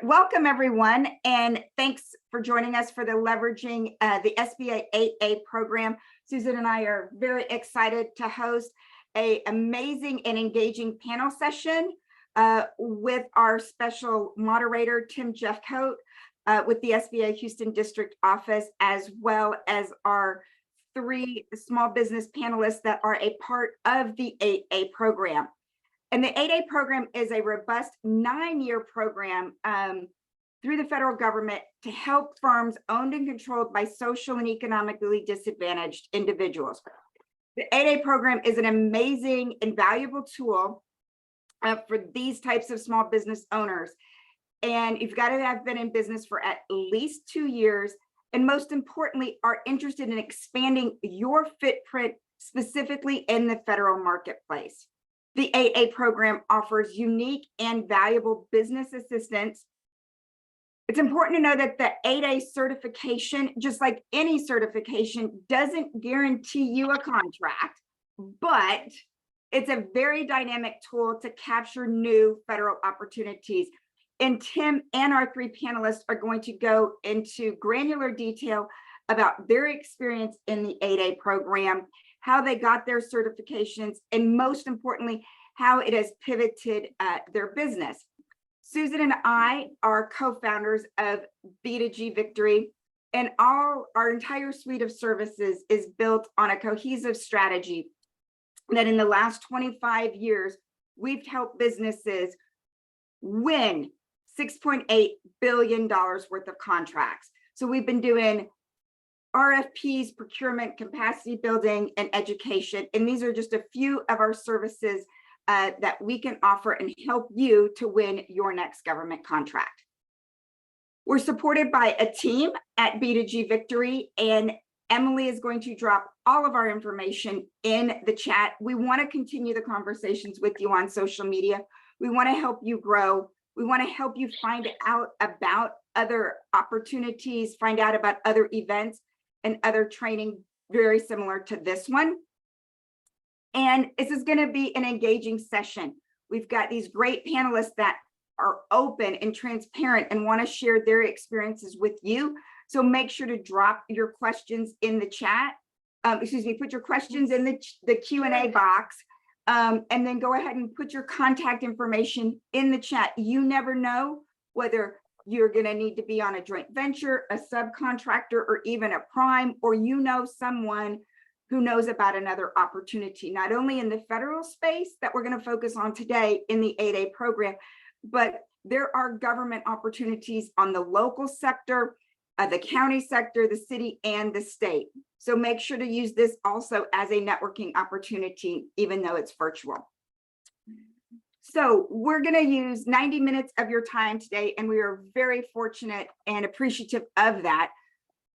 welcome everyone, and thanks for joining us for the Leveraging the SBA 8A program. Susan and I are very excited to host an amazing and engaging panel session with our special moderator, Tim Jeffcoat, with the SBA Houston District Office, as well as our 3 small business panelists that are a part of the 8A program. And the 8A program is a robust 9-year program through the federal government to help firms owned and controlled by social and economically disadvantaged individuals. The 8A program is an amazing and valuable tool for these types of small business owners. And you've got to have been in business for at least 2 years, and most importantly, are interested in expanding your footprint specifically in the federal marketplace. The 8A program offers unique and valuable business assistance. It's important to know that the 8A certification, just like any certification, doesn't guarantee you a contract, but it's a very dynamic tool to capture new federal opportunities. And Tim and our 3 panelists are going to go into granular detail about their experience in the 8A program, how they got their certifications, and most importantly, how it has pivoted their business. Susan and I are co-founders of B2G Victory, and our entire suite of services is built on a cohesive strategy that in the last 25 years, we've helped businesses win $6.8 billion worth of contracts. So we've been doing RFPs, procurement, capacity building, and education. And these are just a few of our services that we can offer and help you to win your next government contract. We're supported by a team at B2G Victory, and Emily is going to drop all of our information in the chat. We want to continue the conversations with you on social media. We want to help you grow. We want to help you find out about other opportunities, find out about other events and other training very similar to this one. And this is going to be an engaging session. We've got these great panelists that are open and transparent and want to share their experiences with you. So make sure to drop your questions in the chat. Put your questions in the Q&A box. And then go ahead and put your contact information in the chat. You never know whether you're going to need to be on a joint venture, a subcontractor, or even a prime, or you know someone who knows about another opportunity, not only in the federal space that we're going to focus on today in the 8A program, but there are government opportunities on the local sector, the county sector, the city, and the state. So make sure to use this also as a networking opportunity, even though it's virtual. So we're going to use 90 minutes of your time today, and we are very fortunate and appreciative of that.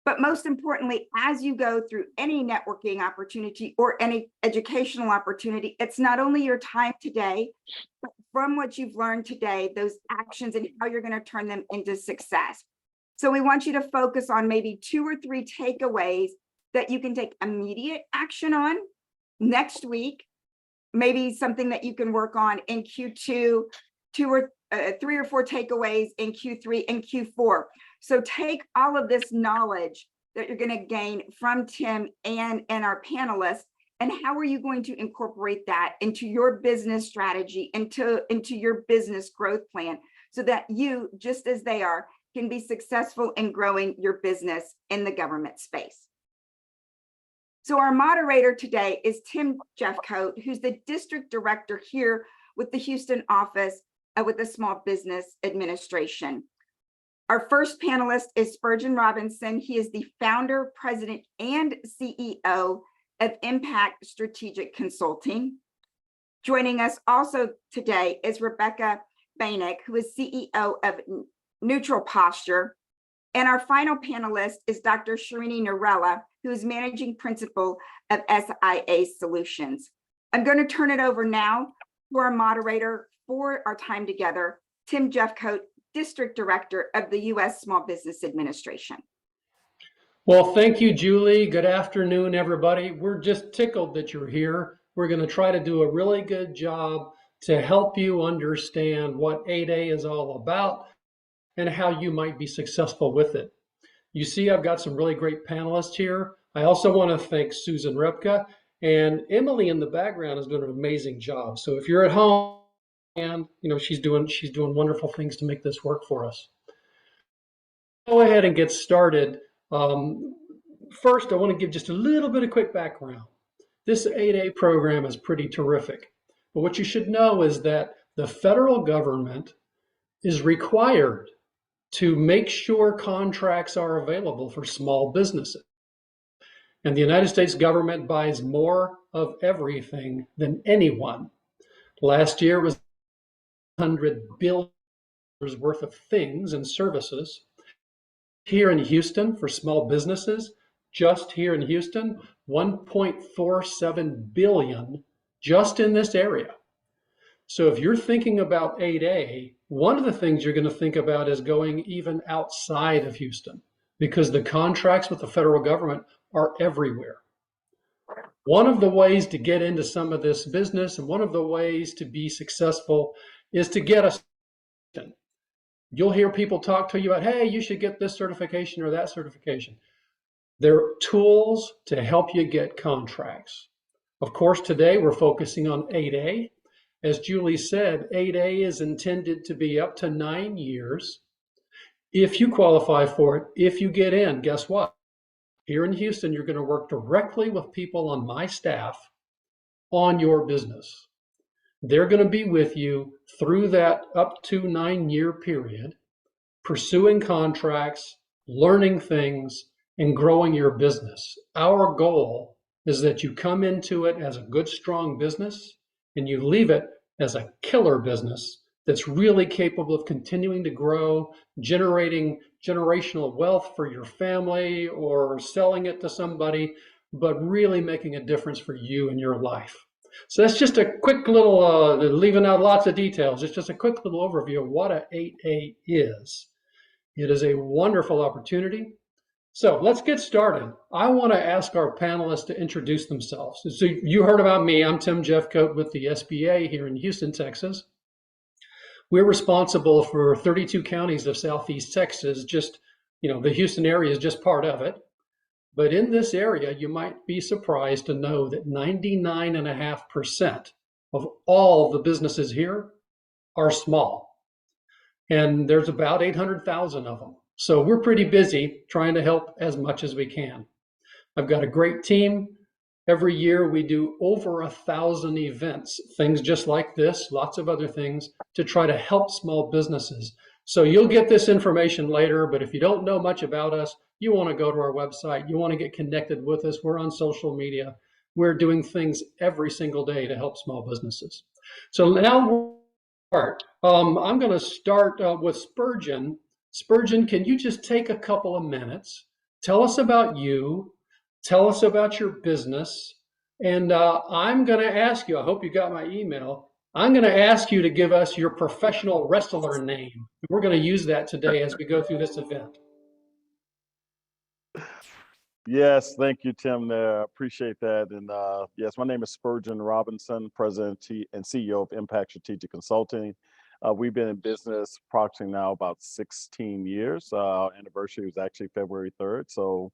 But most importantly, as you go through any networking opportunity or any educational opportunity, it's not only your time today, but from what you've learned today, those actions and how you're going to turn them into success. So we want you to focus on maybe 2 or 3 takeaways that you can take immediate action on next week, maybe something that you can work on in Q2, 3 or 4 takeaways in Q3 and Q4. So take all of this knowledge that you're going to gain from Tim and our panelists, and how are you going to incorporate that into your business strategy, into your business growth plan, so that you, just as they are, can be successful in growing your business in the government space. So our moderator today is Tim Jeffcoat, who's the district director here with the Houston office with the Small Business Administration. Our first panelist is Spurgeon Robinson. He is the founder, president, and CEO of MPACT Strategic Consulting. Joining us also today is Repka, who is CEO of Neutral Posture. And our final panelist is Dr. Srini Neralla, who is managing principal of SIA Solutions. I'm going to turn it over now to our moderator for our time together, Tim Jeffcoat, District Director of the U.S. Small Business Administration. Well, thank you, Julie. Good afternoon, everybody. We're just tickled that you're here. We're going to try to do a really good job to help you understand what 8A is all about and how you might be successful with it. You see, I've got some really great panelists here. I also want to thank Susan Repka, and Emily in the background has done an amazing job. So if you're at home, and she's doing wonderful things to make this work for us. Go ahead and get started. First, I want to give just a little bit of quick background. This 8A program is pretty terrific. But what you should know is that the federal government is required to make sure contracts are available for small businesses. And the United States government buys more of everything than anyone. Last year it was $100 billion worth of things and services. Here in Houston, for small businesses, just here in Houston, 1.47 billion just in this area. So if you're thinking about 8A, one of the things you're going to think about is going even outside of Houston, because the contracts with the federal government are everywhere. One of the ways to get into some of this business and one of the ways to be successful is to get a certification. You'll hear people talk to you about, hey, you should get this certification or that certification. They're tools to help you get contracts. Of course, today we're focusing on 8A. As Julie said, 8A is intended to be up to 9 years. If you qualify for it, if you get in, guess what? Here in Houston, you're going to work directly with people on my staff on your business. They're going to be with you through that up to 9-year period, pursuing contracts, learning things, and growing your business. Our goal is that you come into it as a good, strong business, and you leave it as a killer business that's really capable of continuing to grow, generating generational wealth for your family or selling it to somebody, but really making a difference for you in your life. So that's just a quick little, leaving out lots of details. It's just a quick little overview of what a 8A is. It is a wonderful opportunity. So let's get started. I want to ask our panelists to introduce themselves. So you heard about me. I'm Tim Jeffcoat with the SBA here in Houston, Texas. We're responsible for 32 counties of Southeast Texas. Just, the Houston area is just part of it. But in this area, you might be surprised to know that 99.5% of all the businesses here are small. And there's about 800,000 of them. So we're pretty busy trying to help as much as we can. I've got a great team. Every year we do over 1,000 events, things just like this, lots of other things, to try to help small businesses. So you'll get this information later, but if you don't know much about us, you want to go to our website, you want to get connected with us. We're on social media. We're doing things every single day to help small businesses. So now we'll start. I'm going to start with Spurgeon. Spurgeon, can you just take a couple of minutes, tell us about you, tell us about your business, and I'm going to ask you, I hope you got my email, I'm going to ask you to give us your professional wrestler name. We're going to use that today as we go through this event. Yes, thank you, Tim. Appreciate that. And yes, my name is Spurgeon Robinson, President and CEO of MPACT Strategic Consulting. We've been in business approximately now about 16 years. Our anniversary was actually February 3rd. So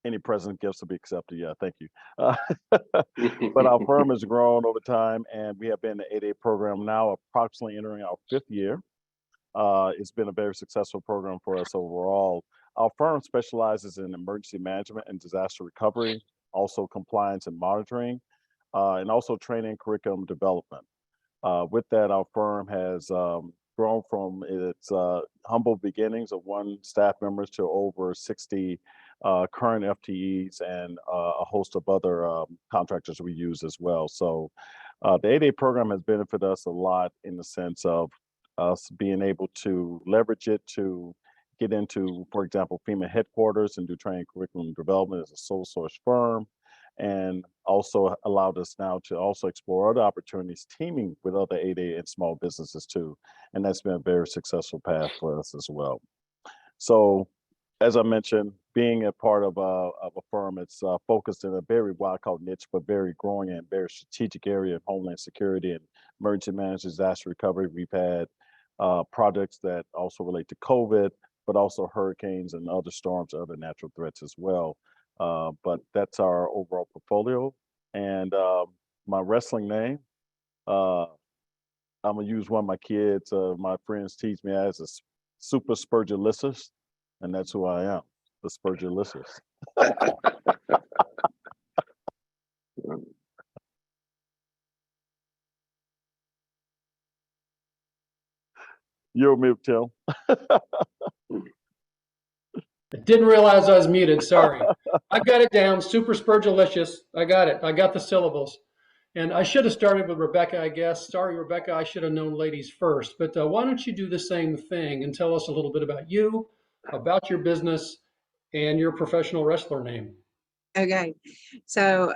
any present gifts will be accepted. Yeah, thank you. But our firm has grown over time, and we have been in the 8A program now approximately entering our 5th year. It's been a very successful program for us overall. Our firm specializes in emergency management and disaster recovery, also compliance and monitoring, and also training and curriculum development. With that, our firm has grown from its humble beginnings of 1 staff members to over 60 current FTEs and a host of other contractors we use as well. So the 8A program has benefited us a lot in the sense of us being able to leverage it to get into, for example, FEMA headquarters and do training curriculum development as a sole source firm, and also allowed us now to also explore other opportunities teaming with other 8A and small businesses too. And that's been a very successful path for us as well. So as I mentioned, being a part of a firm, it's focused in a very what I call niche, but very growing and very strategic area of homeland security and emergency management, disaster recovery. We've had projects that also relate to COVID, but also hurricanes and other storms, other natural threats as well. But that's our overall portfolio. And my wrestling name, I'm gonna use one of my kids, my friends teach me as a super Spurgeon, and that's who I am, the Spurgeon. You're mute, Tim. I didn't realize I was muted. Sorry. I got it down. Super Spurgeonlicious. I got it. I got the syllables. And I should have started with Rebecca, I guess. Sorry, Rebecca. I should have known ladies first. But why don't you do the same thing and tell us a little bit about you, about your business, and your professional wrestler name. Okay. So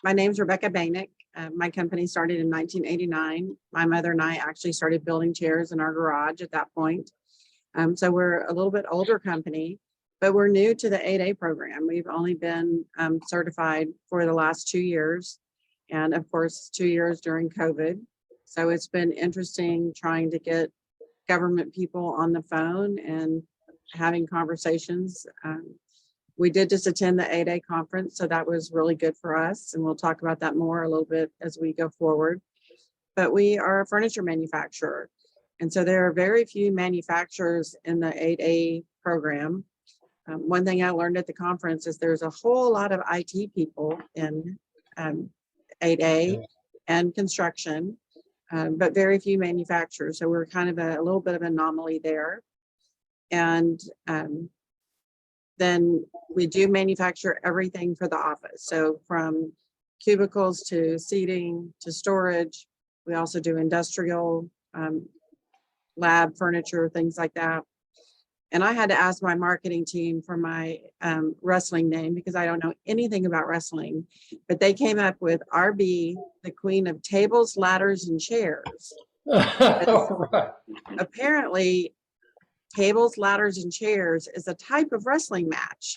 my name's Rebecca Boenigk. My company started in 1989. My mother and I actually started building chairs in our garage at that point. So we're a little bit older company, but we're new to the 8A program. We've only been certified for the last 2 years. And of course, 2 years during COVID. So it's been interesting trying to get government people on the phone and having conversations. We did just attend the 8A conference, so that was really good for us. And we'll talk about that more a little bit as we go forward. But we are a furniture manufacturer. And so there are very few manufacturers in the 8A program. One thing I learned at the conference is there's a whole lot of IT people in 8A and construction, but very few manufacturers. So we're kind of a little bit of an anomaly there. And then we do manufacture everything for the office. So from cubicles to seating to storage. We also do industrial, lab furniture, things like that. And I had to ask my marketing team for my wrestling name because I don't know anything about wrestling, but they came up with RB, the queen of tables, ladders, and chairs. Right. Apparently, tables, ladders, and chairs is a type of wrestling match.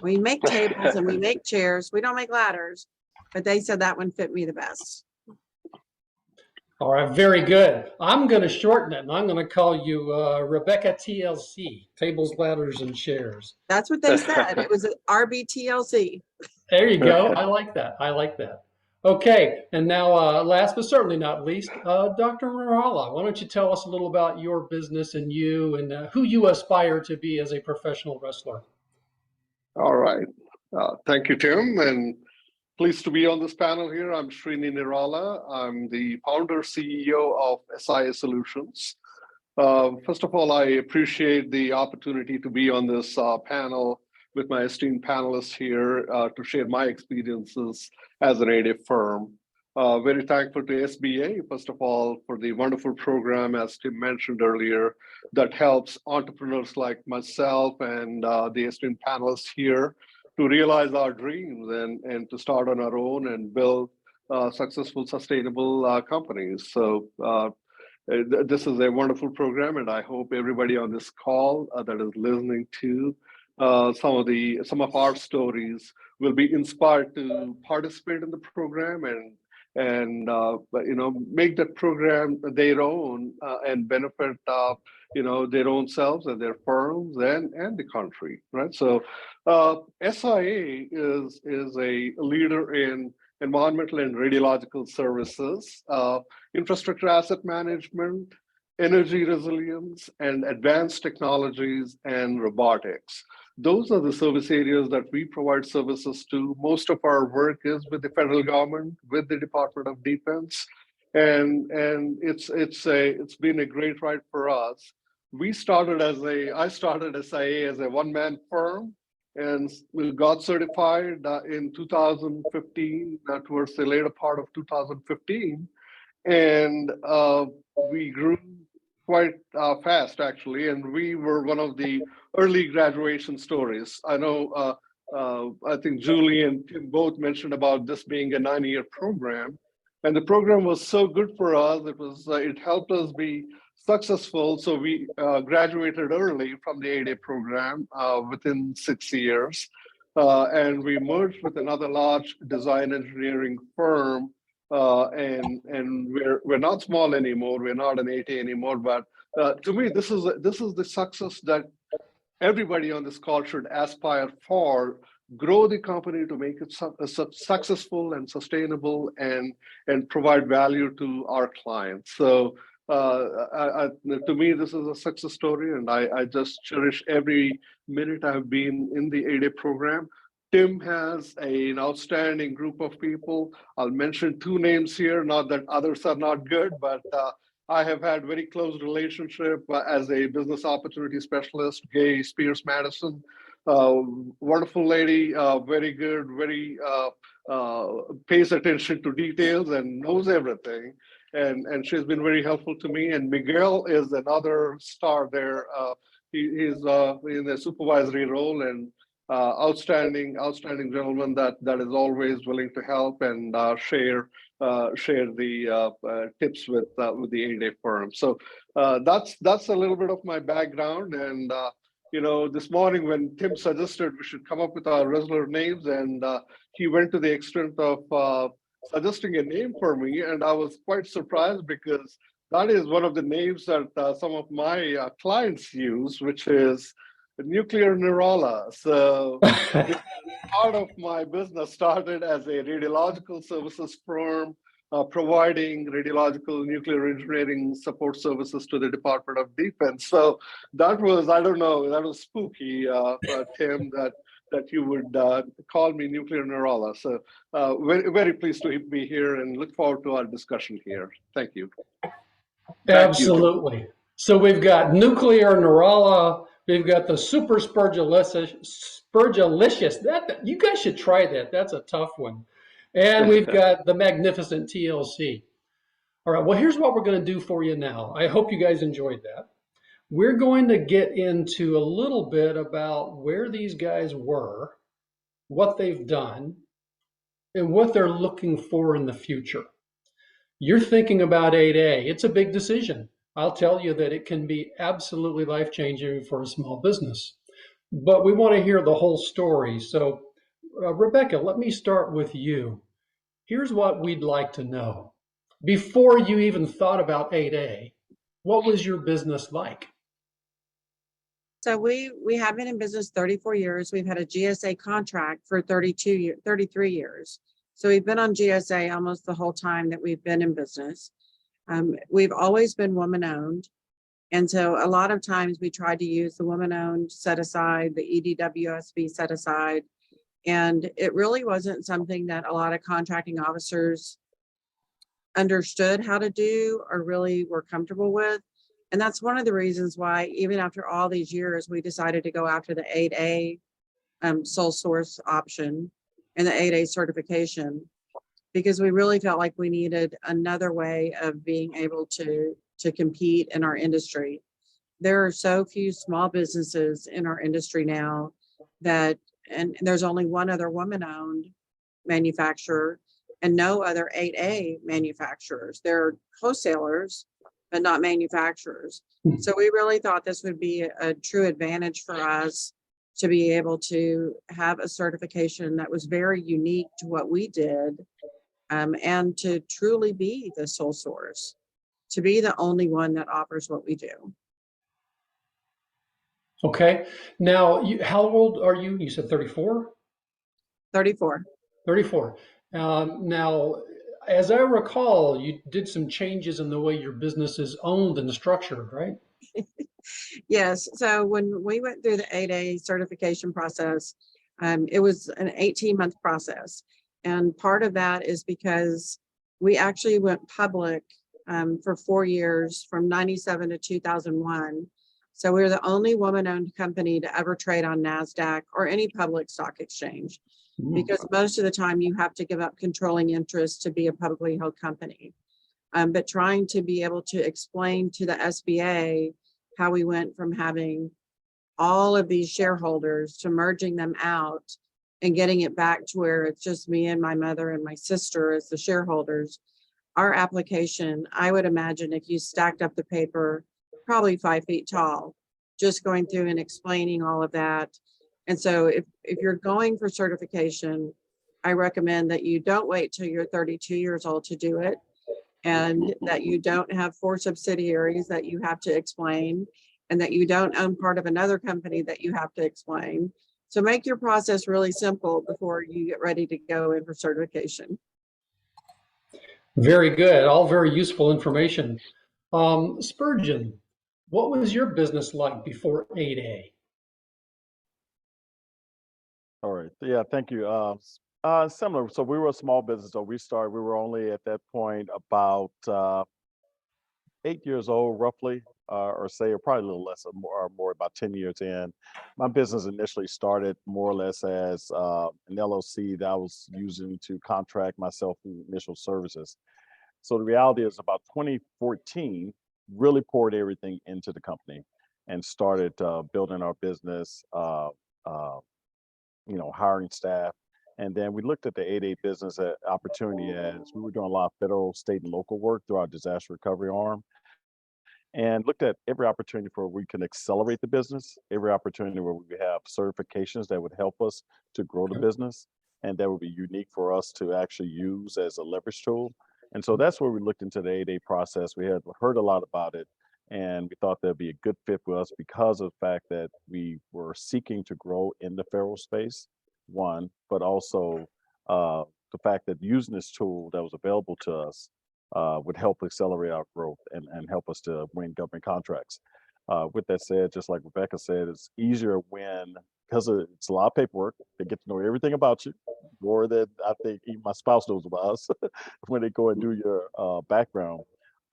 We make tables and we make chairs. We don't make ladders, but they said that one fit me the best. All right, very good. I'm going to shorten it, and I'm going to call you Rebecca TLC, Tables, Ladders, and Chairs. That's what they said. It was RBTLC. There you go. I like that. I like that. Okay, and now last but certainly not least, Dr. Neralla, why don't you tell us a little about your business and you and who you aspire to be as a professional wrestler? All right. Thank you, Tim, and pleased to be on this panel here. I'm Srini Neralla. I'm the founder, CEO of SIA Solutions. First of all, I appreciate the opportunity to be on this panel with my esteemed panelists here to share my experiences as an 8A firm. Very thankful to SBA, first of all, for the wonderful program, as Tim mentioned earlier, that helps entrepreneurs like myself and the esteemed panelists here to realize our dreams and to start on our own and build successful, sustainable companies. So this is a wonderful program, and I hope everybody on this call that is listening to some of our stories will be inspired to participate in the program and make that program their own and benefit their own selves and their firms and the country, right? So SIA is a leader in environmental and radiological services, infrastructure asset management, energy resilience, and advanced technologies and robotics. Those are the service areas that we provide services to. Most of our work is with the federal government, with the Department of Defense, and it's been a great ride for us. I started SIA as a one-man firm, and we got certified in 2015, towards the later part of 2015, and we grew quite fast, actually, and we were one of the early graduation stories. I know, I think Julie and Tim both mentioned about this being a 9-year program, and the program was so good for us. It helped us be successful. So we graduated early from the 8A program within 6 years, and we merged with another large design engineering firm. And we're not small anymore. We're not an 8A anymore, but to me, this is the success that everybody on this call should aspire for. Grow the company to make it successful and sustainable, and provide value to our clients. So to me, this is a success story, and I just cherish every minute I've been in the 8A program. Tim has an outstanding group of people. I'll mention two names here, not that others are not good, but I have had very close relationship as a business opportunity specialist. Gay Spears Madison, wonderful lady, very good, very pays attention to details and knows everything. And she's been very helpful to me. And Miguel is another star there. He's in a supervisory role, and outstanding gentleman that is always willing to help and share the tips with the 8A firm. So that's a little bit of my background. And this morning when Tim suggested we should come up with our regular names, and he went to the extent of suggesting a name for me, and I was quite surprised because that is one of the names that some of my clients use, which is Nuclear Neralla. So part of my business started as a radiological services firm, providing radiological nuclear engineering support services to the Department of Defense. So that was, I don't know, that was spooky, Tim, that you would call me Nuclear Neralla. So very, very pleased to be here and look forward to our discussion here. Thank you. Absolutely. So we've got Nuclear Neralla. We've got the super Spurgeonlicious. That you guys should try that. That's a tough one. And we've got the magnificent TLC. All right. Well, here's what we're going to do for you now. I hope you guys enjoyed that. We're going to get into a little bit about where these guys were, what they've done, and what they're looking for in the future. You're thinking about 8A. It's a big decision. I'll tell you that it can be absolutely life-changing for a small business. But we want to hear the whole story. So, Rebecca, let me start with you. Here's what we'd like to know. Before you even thought about 8A, what was your business like? So we have been in business 34 years. We've had a GSA contract for 33 years. So we've been on GSA almost the whole time that we've been in business. We've always been woman-owned. And so a lot of times we tried to use the woman-owned set aside, the EDWSB set aside. And it really wasn't something that a lot of contracting officers understood how to do or really were comfortable with. And that's one of the reasons why, even after all these years, we decided to go after the 8A sole source option and the 8A certification, because we really felt like we needed another way of being able to compete in our industry. There are so few small businesses in our industry now and there's only one other woman-owned manufacturer and no other 8A manufacturers. They're wholesalers, but not manufacturers. So we really thought this would be a true advantage for us to be able to have a certification that was very unique to what we did, and to truly be the sole source, to be the only one that offers what we do. Okay. Now, how old are you? You said 34? 34. 34. Now, as I recall, you did some changes in the way your business is owned and structured, right? Yes. So when we went through the 8A certification process, it was an 18-month process. And part of that is because we actually went public for 4 years, from 97 to 2001. So we were the only woman-owned company to ever trade on NASDAQ or any public stock exchange, because most of the time you have to give up controlling interest to be a publicly held company. But trying to be able to explain to the SBA how we went from having all of these shareholders to merging them out and getting it back to where it's just me and my mother and my sister as the shareholders. Our application, I would imagine if you stacked up the paper, probably 5 feet tall, just going through and explaining all of that. And so if you're going for certification, I recommend that you don't wait till you're 32 years old to do it. and that you don't have 4 subsidiaries that you have to explain, and that you don't own part of another company that you have to explain. So make your process really simple before you get ready to go in for certification. Very good. All very useful information. Spurgeon, what was your business like before 8A? All right. Yeah, thank you. Similar. So we were a small business. So we were only at that point about 8 years old, roughly, or say, or probably a little less, or more about 10 years in. My business initially started more or less as an LLC that I was using to contract myself through initial services. So the reality is about 2014, really poured everything into the company and started building our business, hiring staff. And then we looked at the 8A business opportunity as we were doing a lot of federal, state, and local work through our disaster recovery arm, and looked at every opportunity where we can accelerate the business, every opportunity where we have certifications that would help us to grow the business, and that would be unique for us to actually use as a leverage tool. And so that's where we looked into the 8A process. We had heard a lot about it, and we thought that'd be a good fit for us because of the fact that we were seeking to grow in the federal space, one, but also the fact that using this tool that was available to us would help accelerate our growth and help us to win government contracts. With that said, just like Rebecca said, it's easier when, because it's a lot of paperwork, they get to know everything about you, more than I think even my spouse knows about us when they go and do your background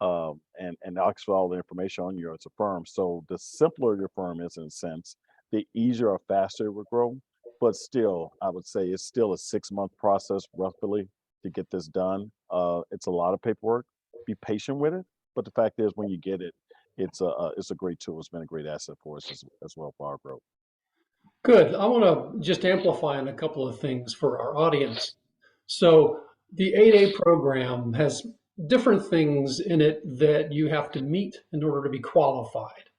and ask for all the information on you as a firm. So the simpler your firm is, in a sense, the easier or faster it will grow. But still, I would say it's still a 6-month process, roughly, to get this done. It's a lot of paperwork. Be patient with it. But the fact is, when you get it, it's a great tool. It's been a great asset for us as well for our growth. Good. I want to just amplify on a couple of things for our audience. So the 8A program has different things in it that you have to meet in order to be qualified.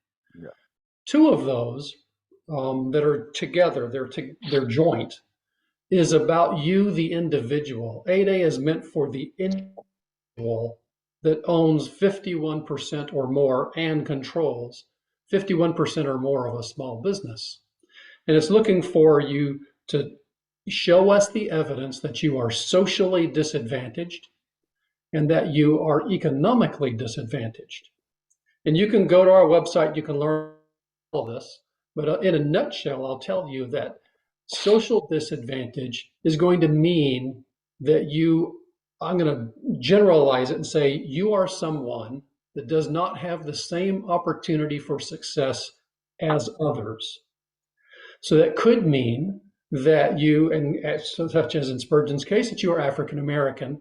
Yeah. 2 of those that are together, they're joint, is about you, the individual. 8A is meant for the individual that owns 51% or more and controls 51% or more of a small business. And it's looking for you to show us the evidence that you are socially disadvantaged and that you are economically disadvantaged. And you can go to our website, you can learn all this, but in a nutshell, I'll tell you that social disadvantage is going to mean that I'm going to generalize it and say you are someone that does not have the same opportunity for success as others. So that could mean that you, and such as in Spurgeon's case, that you are African American.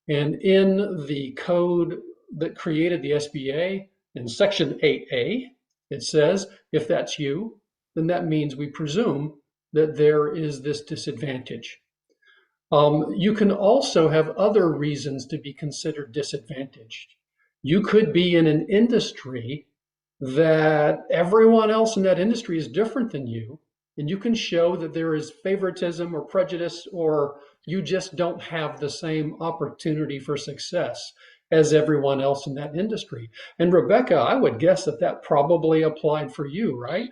And in the code that created the SBA, in Section 8A, it says, if that's you, then that means we presume that there is this disadvantage. You can also have other reasons to be considered disadvantaged. You could be in an industry that everyone else in that industry is different than you, and you can show that there is favoritism or prejudice, or you just don't have the same opportunity for success as everyone else in that industry. And Rebecca, I would guess that probably applied for you, right?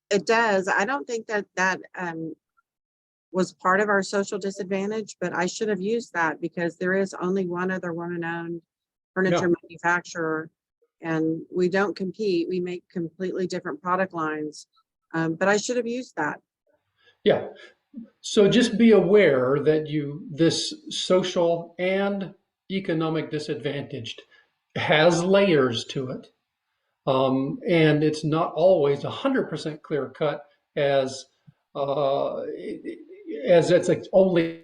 It does. I don't think that was part of our social disadvantage, but I should have used that because there is only one other woman-owned furniture manufacturer, and we don't compete. We make completely different product lines, but I should have used that. Yeah. So just be aware that this social and economic disadvantaged has layers to it. And it's not always 100% clear cut as it's like only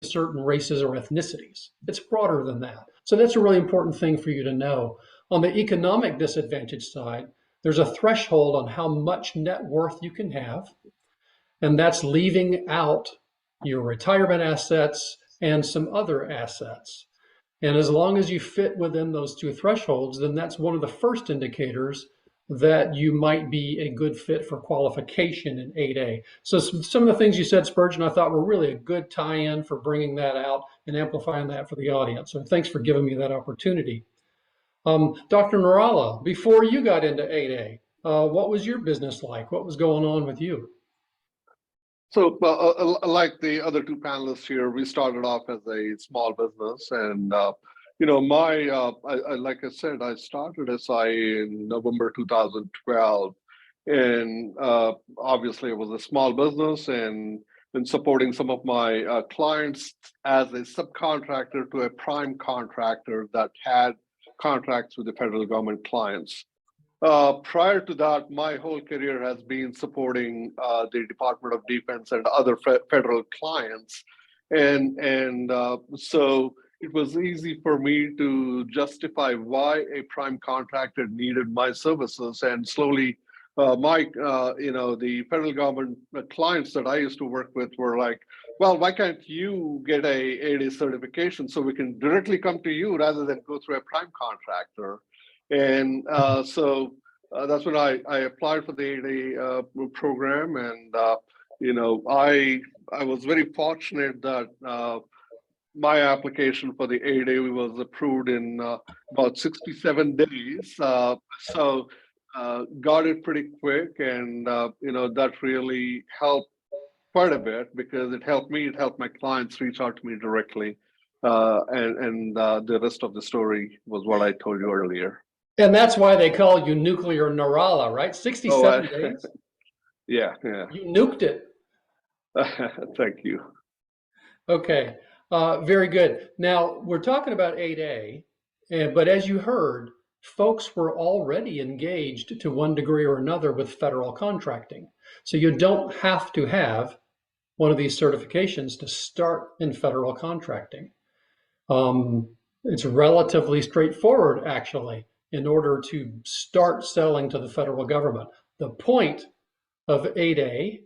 certain races or ethnicities. It's broader than that. So that's a really important thing for you to know. On the economic disadvantage side, there's a threshold on how much net worth you can have, and that's leaving out your retirement assets and some other assets. And as long as you fit within those 2 thresholds, then that's one of the first indicators that you might be a good fit for qualification in 8A. So some of the things you said, Spurgeon, I thought were really a good tie-in for bringing that out and amplifying that for the audience. So thanks for giving me that opportunity. Dr. Neralla, before you got into 8A, what was your business like? What was going on with you? So, like the other two panelists here, we started off as a small business, and like I said, I started SIA in November 2012, and obviously it was a small business, and been supporting some of my clients as a subcontractor to a prime contractor that had contracts with the federal government clients. Prior to that, my whole career has been supporting the Department of Defense and other federal clients. So it was easy for me to justify why a prime contractor needed my services. And slowly, the federal government clients that I used to work with were like, well, why can't you get a 8A certification so we can directly come to you rather than go through a prime contractor? And so that's when I applied for the 8A program, and I was very fortunate that my application for the 8A was approved in about 67 days. So got it pretty quick, and that really helped quite a bit because it helped me. It helped my clients reach out to me directly, and the rest of the story was what I told you earlier. And that's why they call you Nuclear Neralla, right? 67 days? Yeah. You nuked it. Thank you. Okay, very good. Now, we're talking about 8A, but as you heard, folks were already engaged to one degree or another with federal contracting. So you don't have to have one of these certifications to start in federal contracting. It's relatively straightforward, actually, in order to start selling to the federal government. The point of 8A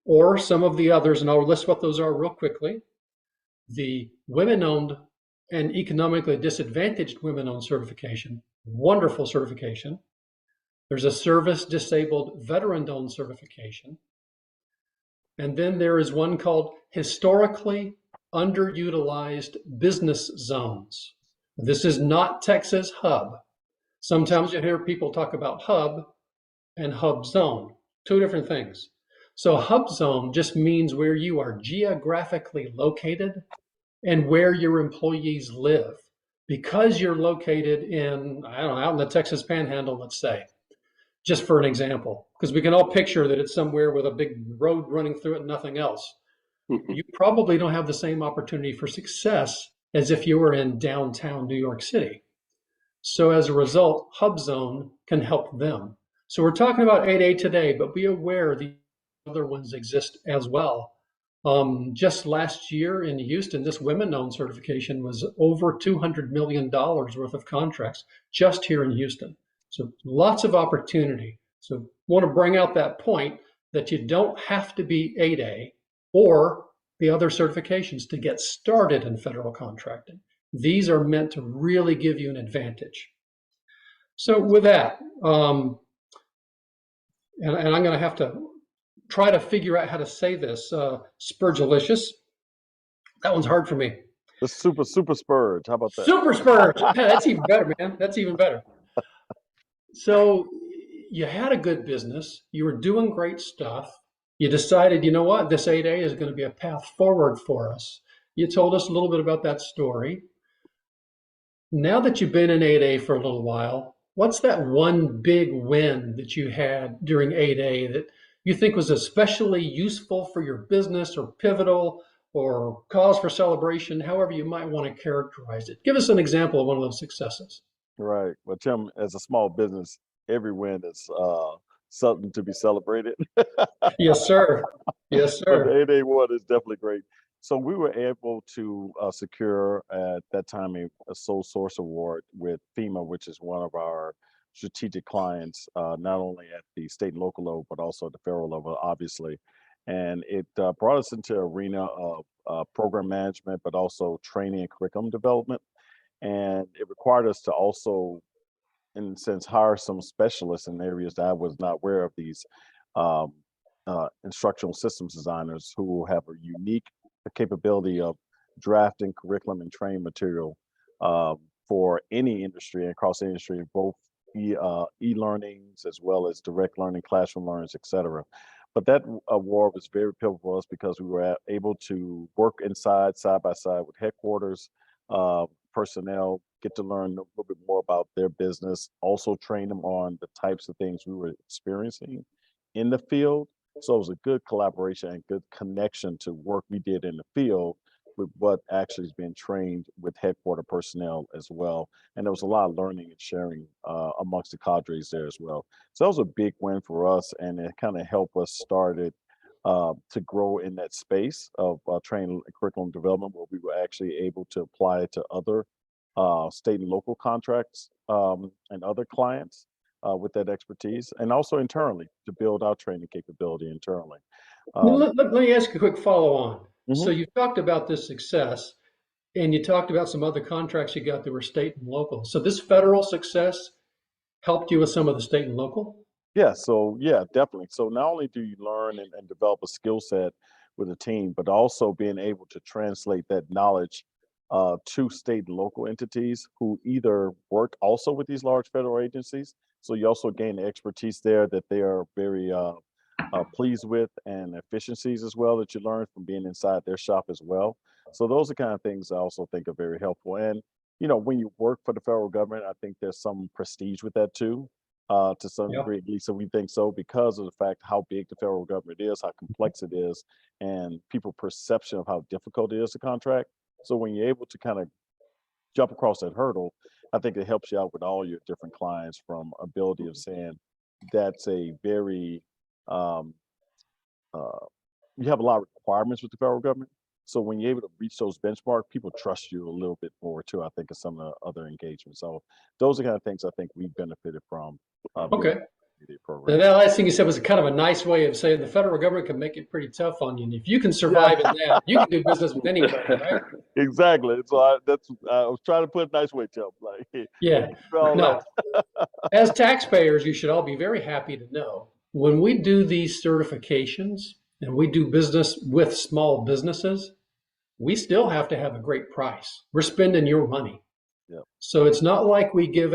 or some of the others, and I'll list what those are real quickly, the women-owned and economically disadvantaged women-owned certification, wonderful certification. There's a service-disabled veteran-owned certification. And then there is one called historically underutilized business zones. This is not Texas Hub. Sometimes you hear people talk about hub and hub zone, two different things. So hub zone just means where you are geographically located and where your employees live. Because you're located in, I don't know, out in the Texas Panhandle, let's say, just for an example, because we can all picture that it's somewhere with a big road running through it and nothing else. You probably don't have the same opportunity for success as if you were in downtown New York City. So as a result, Hub Zone can help them. So we're talking about 8A today, but be aware the other ones exist as well. Just last year in Houston, this women-owned certification was over $200 million worth of contracts just here in Houston. So lots of opportunity. So want to bring out that point that you don't have to be 8A or the other certifications to get started in federal contracting. These are meant to really give you an advantage. So with that, and I'm going to have to try to figure out how to say this. Spurgelicious. That one's hard for me. The super Spurge. How about that? Super Spurge. Yeah, that's even better, man. That's even better. So you had a good business. You were doing great stuff. You decided, you know what, this 8A is going to be a path forward for us. You told us a little bit about that story. Now that you've been in 8A for a little while, what's that one big win that you had during 8A that you think was especially useful for your business or pivotal or cause for celebration, however you might want to characterize it? Give us an example of one of those successes. Right. Well, Tim, as a small business, every win is something to be celebrated. Yes, sir. Yes, But sir. the 8A1 is definitely great. So we were able to secure at that time a sole source award with FEMA, which is one of our strategic clients, not only at the state and local level, but also at the federal level, obviously. And it brought us into an arena of program management, but also training and curriculum development. And it required us to also, in a sense, hire some specialists in areas that I was not aware of, these instructional systems designers who have a unique capability of drafting curriculum and training material for any industry and across the industry, both e-learnings as well as direct learning, classroom learnings, et cetera. But that award was very pivotal for us because we were able to work side by side with headquarters personnel, get to learn a little bit more about their business, also train them on the types of things we were experiencing in the field. So it was a good collaboration and good connection to work we did in the field with what actually is being trained with headquarter personnel as well. And there was a lot of learning and sharing amongst the cadres there as well. So that was a big win for us, and it kind of helped us started to grow in that space of training and curriculum development, where we were actually able to apply it to other state and local contracts and other clients with that expertise, and also internally to build our training capability internally. Let me ask you a quick follow on. Mhm. So you talked about this success, and you talked about some other contracts you got that were state and local. So this federal success helped you with some of the state and local? Yeah, so yeah, definitely. So not only do you learn and develop a skill set with a team, but also being able to translate that knowledge to state and local entities who either work also with these large federal agencies. So you also gain the expertise there that they are very pleased with, and efficiencies as well that you learn from being inside their shop as well. So those are kind of things I also think are very helpful. And when you work for the federal government, I think there's some prestige with that too. To some Yep. degree, at least so we think so, because of the fact how big the federal government is, how complex it is, and people's perception of how difficult it is to contract. So when you're able to kind of jump across that hurdle, I think it helps you out with all your different clients, from ability of saying that's a very um, you have a lot of requirements with the federal government. So when you're able to reach those benchmarks, people trust you a little bit more too, I think, in some of the other engagements. So those are kind of things I think we benefited from. Okay. The And program. that last thing you said was kind of a nice way of saying the federal government can make it pretty tough on you. And if you can survive in that, you can do business with anybody, right? Exactly. So I was trying to put it a nice way, Tim. Like, Yeah. all Now, that. as taxpayers, you should all be very happy to know when we do these certifications and we do business with small businesses, we still have to have a great price. We're spending your money. Yep. So it's not like we give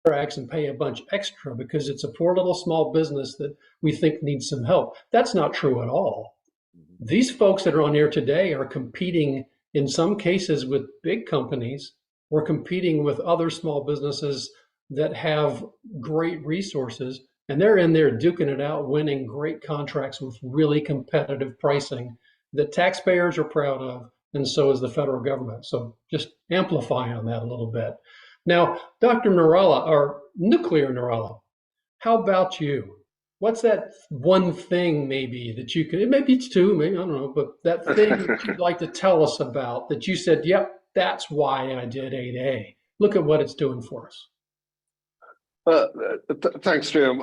contracts and pay a bunch extra because it's a poor little small business that we think needs some help. That's not true at all. Mhm. These folks that are on air today are competing in some cases with big companies. We're competing with other small businesses that have great resources, and they're in there duking it out, winning great contracts with really competitive pricing that taxpayers are proud of, and so is the federal government. So just amplify on that a little bit. Now, Dr. Neralla, or Nuclear Neralla, how about you? What's that one thing maybe that you could, maybe it's two, maybe, I don't know, but that thing that you'd like to tell us about that you said, yep, that's why I did 8A. Look at what it's doing for us. Thanks, Tim.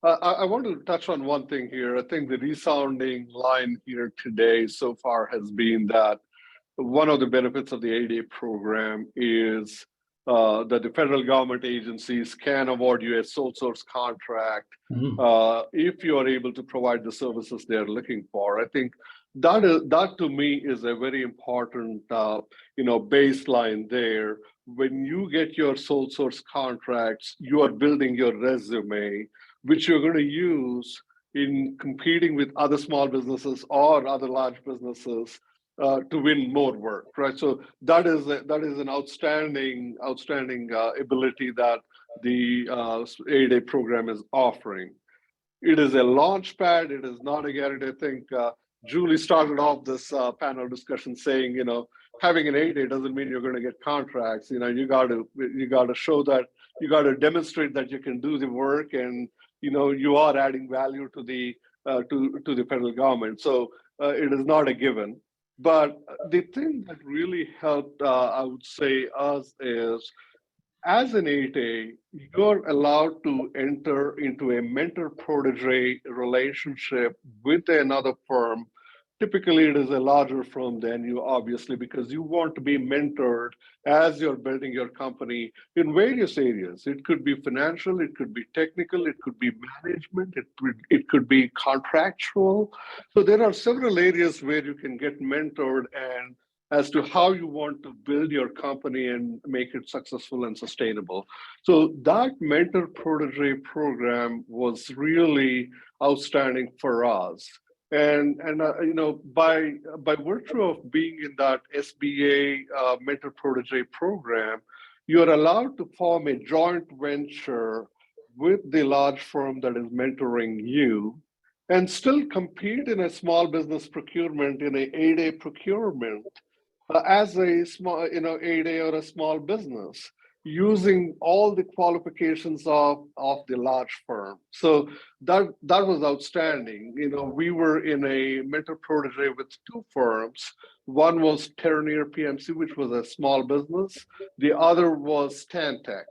I want to touch on one thing here. I think the resounding line here today so far has been that one of the benefits of the 8A program is that the federal government agencies can award you a sole source contract if you are able to provide the services they're looking for. I think that to me is a very important baseline there. When you get your sole source contracts, you are building your resume, which you're going to use in competing with other small businesses or other large businesses to win more work, right? So that is an outstanding ability that the 8A program is offering. It is a launch pad. It is not a guarantee. I think Julie started off this panel discussion saying, having an 8A doesn't mean you're going to get contracts. You got to show that, you got to demonstrate that you can do the work, and you are adding value to the federal government. So it is not a given. But the thing that really helped, I would say, us is, as an 8A, you're allowed to enter into a mentor-protege relationship with another firm, typically it is a larger firm than you, obviously, because you want to be mentored as you're building your company in various areas. It could be financial, it could be technical, it could be management, it could be contractual. So there are several areas where you can get mentored and as to how you want to build your company and make it successful and sustainable. So that mentor protege program was really outstanding for us. And you know, by virtue of being in that SBA mentor protege program, you are allowed to form a joint venture with the large firm that is mentoring you and still compete in a small business procurement, in a 8A procurement as a small, you know, 8A or a small business, using all the qualifications of the large firm. So that was outstanding. You know, we were in a mentor protege with two firms. One was Terranier PMC, which was a small business. The other was Stantec.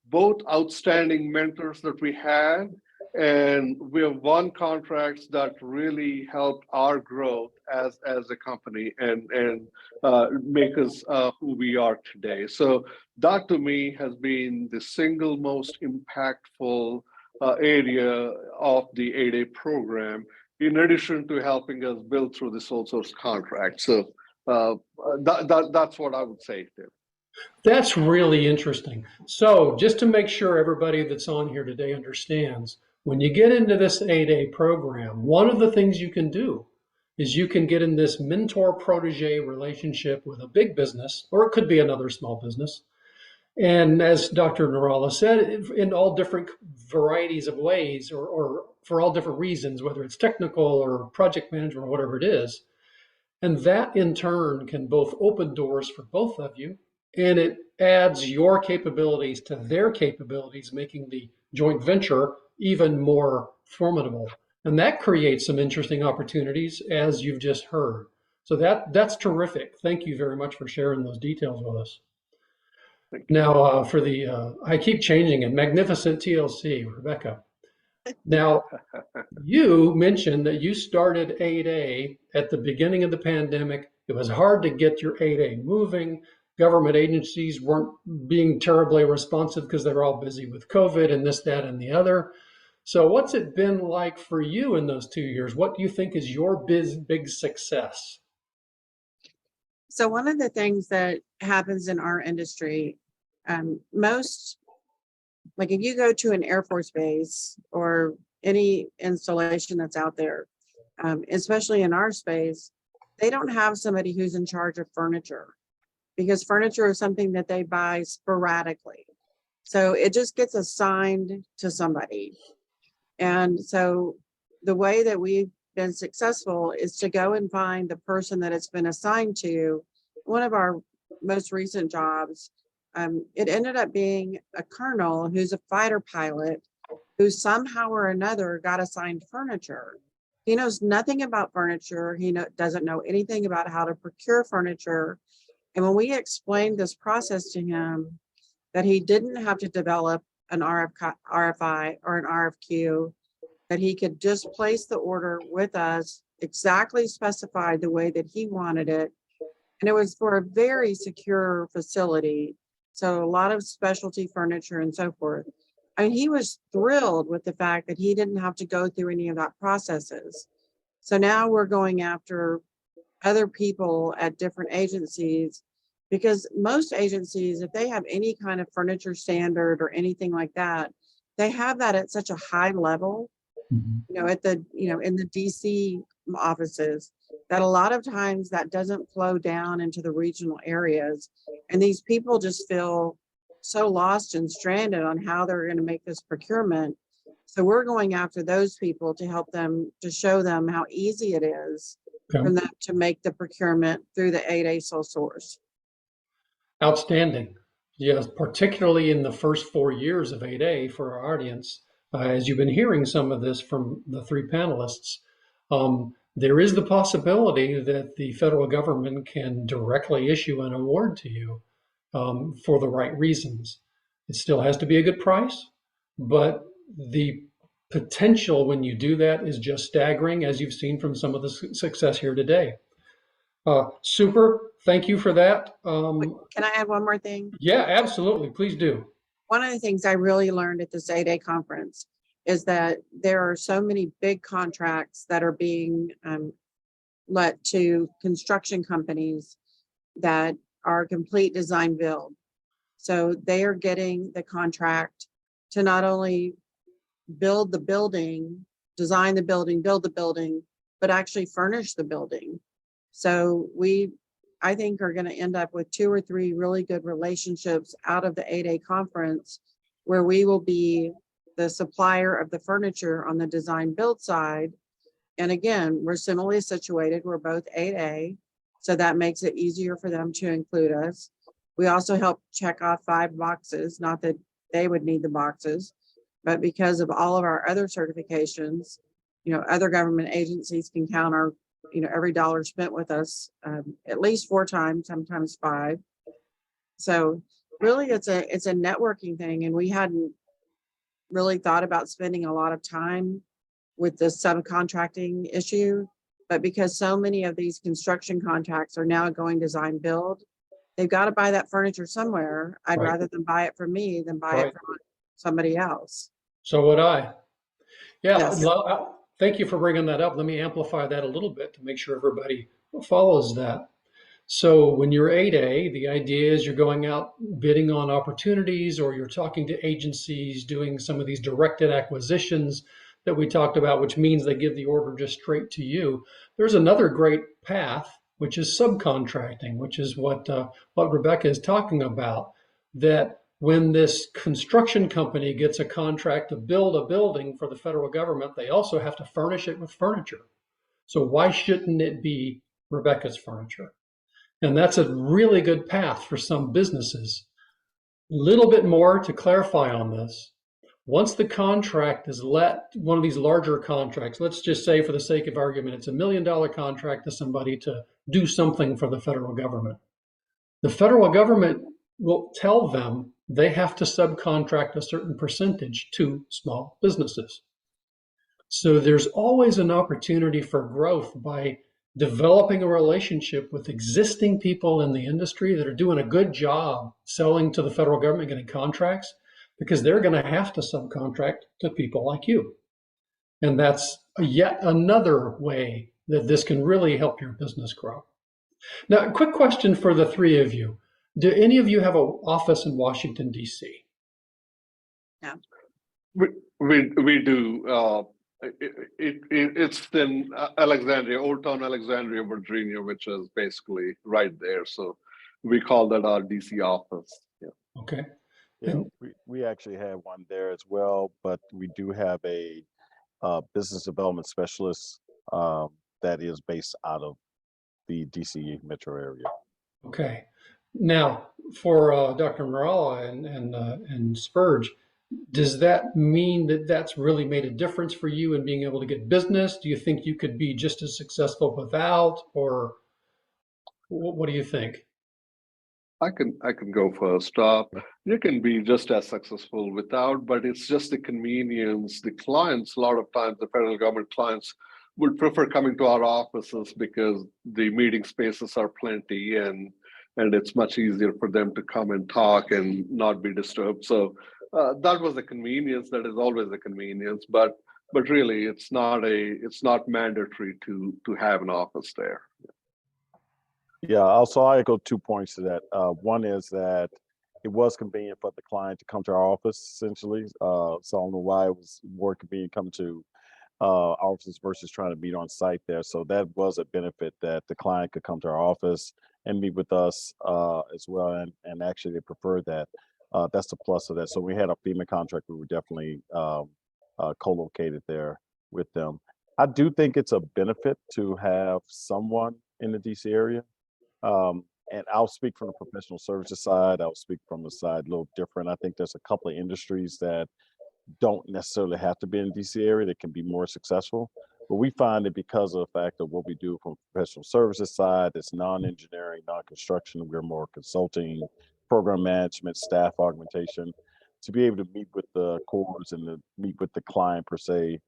Both outstanding mentors that we had, and we have won contracts that really helped our growth as a company and make us who we are today. So that to me has been the single most impactful area of the 8A program, in addition to helping us build through the sole source contract. So that's what I would say there. That's really interesting. So just to make sure everybody that's on here today understands, when you get into this 8A program, one of the things you can do is you can get in this mentor-protege relationship with a big business, or it could be another small business. And as Dr. Neralla said, in all different varieties of ways, or for all different reasons, whether it's technical or project management or whatever it is. And that in turn can both open doors for both of you, and it adds your capabilities to their capabilities, making the joint venture even more formidable. And that creates some interesting opportunities, as you've just heard. So that's terrific. Thank you very much for sharing those details with us. Now, for the, I keep changing it, magnificent TLC, Rebecca. Now, you mentioned that you started 8A at the beginning of the pandemic. It was hard to get your 8A moving. Government agencies weren't being terribly responsive because they were all busy with COVID and this, that, and the other. So what's it been like for you in those 2 years? What do you think is your big success? So one of the things that happens in our industry, most, like if you go to an Air Force base or any installation that's out there, especially in our space, they don't have somebody who's in charge of furniture, because furniture is something that they buy sporadically. So it just gets assigned to somebody. And so the way that we've been successful is to go and find the person that it's been assigned to. One of our most recent jobs, it ended up being a colonel who's a fighter pilot who somehow or another got assigned furniture. He knows nothing about furniture. He doesn't know anything about how to procure furniture. And when we explained this process to him, that he didn't have to develop an RFI or an RFQ, that he could just place the order with us, exactly specified the way that he wanted it. And it was for a very secure facility. So a lot of specialty furniture and so forth. I mean, he was thrilled with the fact that he didn't have to go through any of that processes. So now we're going after other people at different agencies, because most agencies, if they have any kind of furniture standard or anything like that, they have that at such a high level, you know, at the, you know, in the DC offices, that a lot of times that doesn't flow down into the regional areas. And these people just feel so lost and stranded on how they're going to make this procurement. So we're going after those people to help them, to show them how easy it is for them to make the procurement through the 8A sole source. Outstanding. Yes, particularly in the first 4 years of 8A for our audience, as you've been hearing some of this from the three panelists, there is the possibility that the federal government can directly issue an award to you for the right reasons. It still has to be a good price, but the potential when you do that is just staggering, as you've seen from some of the success here today. Super. Thank you for that. Can I add one more thing? Yeah, absolutely. Please do. One of the things I really learned at this 8A conference is that there are so many big contracts that are being let to construction companies that are complete design build. So they are getting the contract to not only build the building, design the building, build the building, but actually furnish the building. So I think are going to end up with 2 or 3 really good relationships out of the 8A conference, where we will be the supplier of the furniture on the design build side. And again, we're similarly situated. We're both 8A, so that makes it easier for them to include us. We also help check off 5 boxes, not that they would need the boxes, but because of all of our other certifications, other government agencies can count our, every dollar spent with us at least 4 times, sometimes 5. So really it's a networking thing, and we hadn't really thought about spending a lot of time with the subcontracting issue, but because so many of these construction contracts are now going design build, they've got to buy that furniture somewhere. I'd Right. rather them buy it from me than buy Right. it from somebody else. So would I. Yeah. Yes. Thank you for bringing that up. Let me amplify that a little bit to make sure everybody follows that. So when you're 8A, the idea is you're going out bidding on opportunities, or you're talking to agencies doing some of these directed acquisitions that we talked about, which means they give the order just straight to you. There's another great path, which is subcontracting, which is what Repka is talking about, that when this construction company gets a contract to build a building for the federal government, they also have to furnish it with furniture. So why shouldn't it be Rebecca's furniture? And that's a really good path for some businesses. A little bit more to clarify on this. Once the contract is let, one of these larger contracts, let's just say for the sake of argument, it's $1 million contract to somebody to do something for the federal government. The federal government will tell them they have to subcontract a certain percentage to small businesses. So there's always an opportunity for growth by developing a relationship with existing people in the industry that are doing a good job selling to the federal government, getting contracts, because they're going to have to subcontract to people like you. And that's yet another way that this can really help your business grow. Now, a quick question for the 3 of you. Do any of you have an office in Washington, D.C.? No. We do. It's in Alexandria, Old Town Alexandria, Virginia, which is basically right there. So we call that our DC office. Yeah. Okay. Yeah, we actually have one there as well, but we do have a business development specialist that is based out of the DC metro area. Okay. Now, for Dr. Neralla and Spurge, does that mean that that's really made a difference for you in being able to get business? Do you think you could be just as successful without, or what do you think? I can go first. You can be just as successful without, but it's just the convenience. The clients, a lot of times, the federal government clients would prefer coming to our offices because the meeting spaces are plenty, and it's much easier for them to come and talk and not be disturbed. So that was the convenience. That is always a convenience, but really, it's not mandatory to have an office there. Yeah, also I echo 2 points to that. One is that it was convenient for the client to come to our office, essentially. So I don't know why it was more convenient coming to our offices versus trying to meet on site there. So that was a benefit, that the client could come to our office and meet with us as well. And actually they preferred that. That's the plus of that. So we had a FEMA contract. We were definitely co-located there with them. I do think it's a benefit to have someone in the DC area. And I'll speak from the professional services side. I'll speak from the side a little different. I think there's a couple of industries that don't necessarily have to be in the DC area that can be more successful. But we find that because of the fact of what we do from professional services side, it's non-engineering, non-construction. We're more consulting, program management, staff augmentation. to be able to meet with the cores and to meet with the client per se,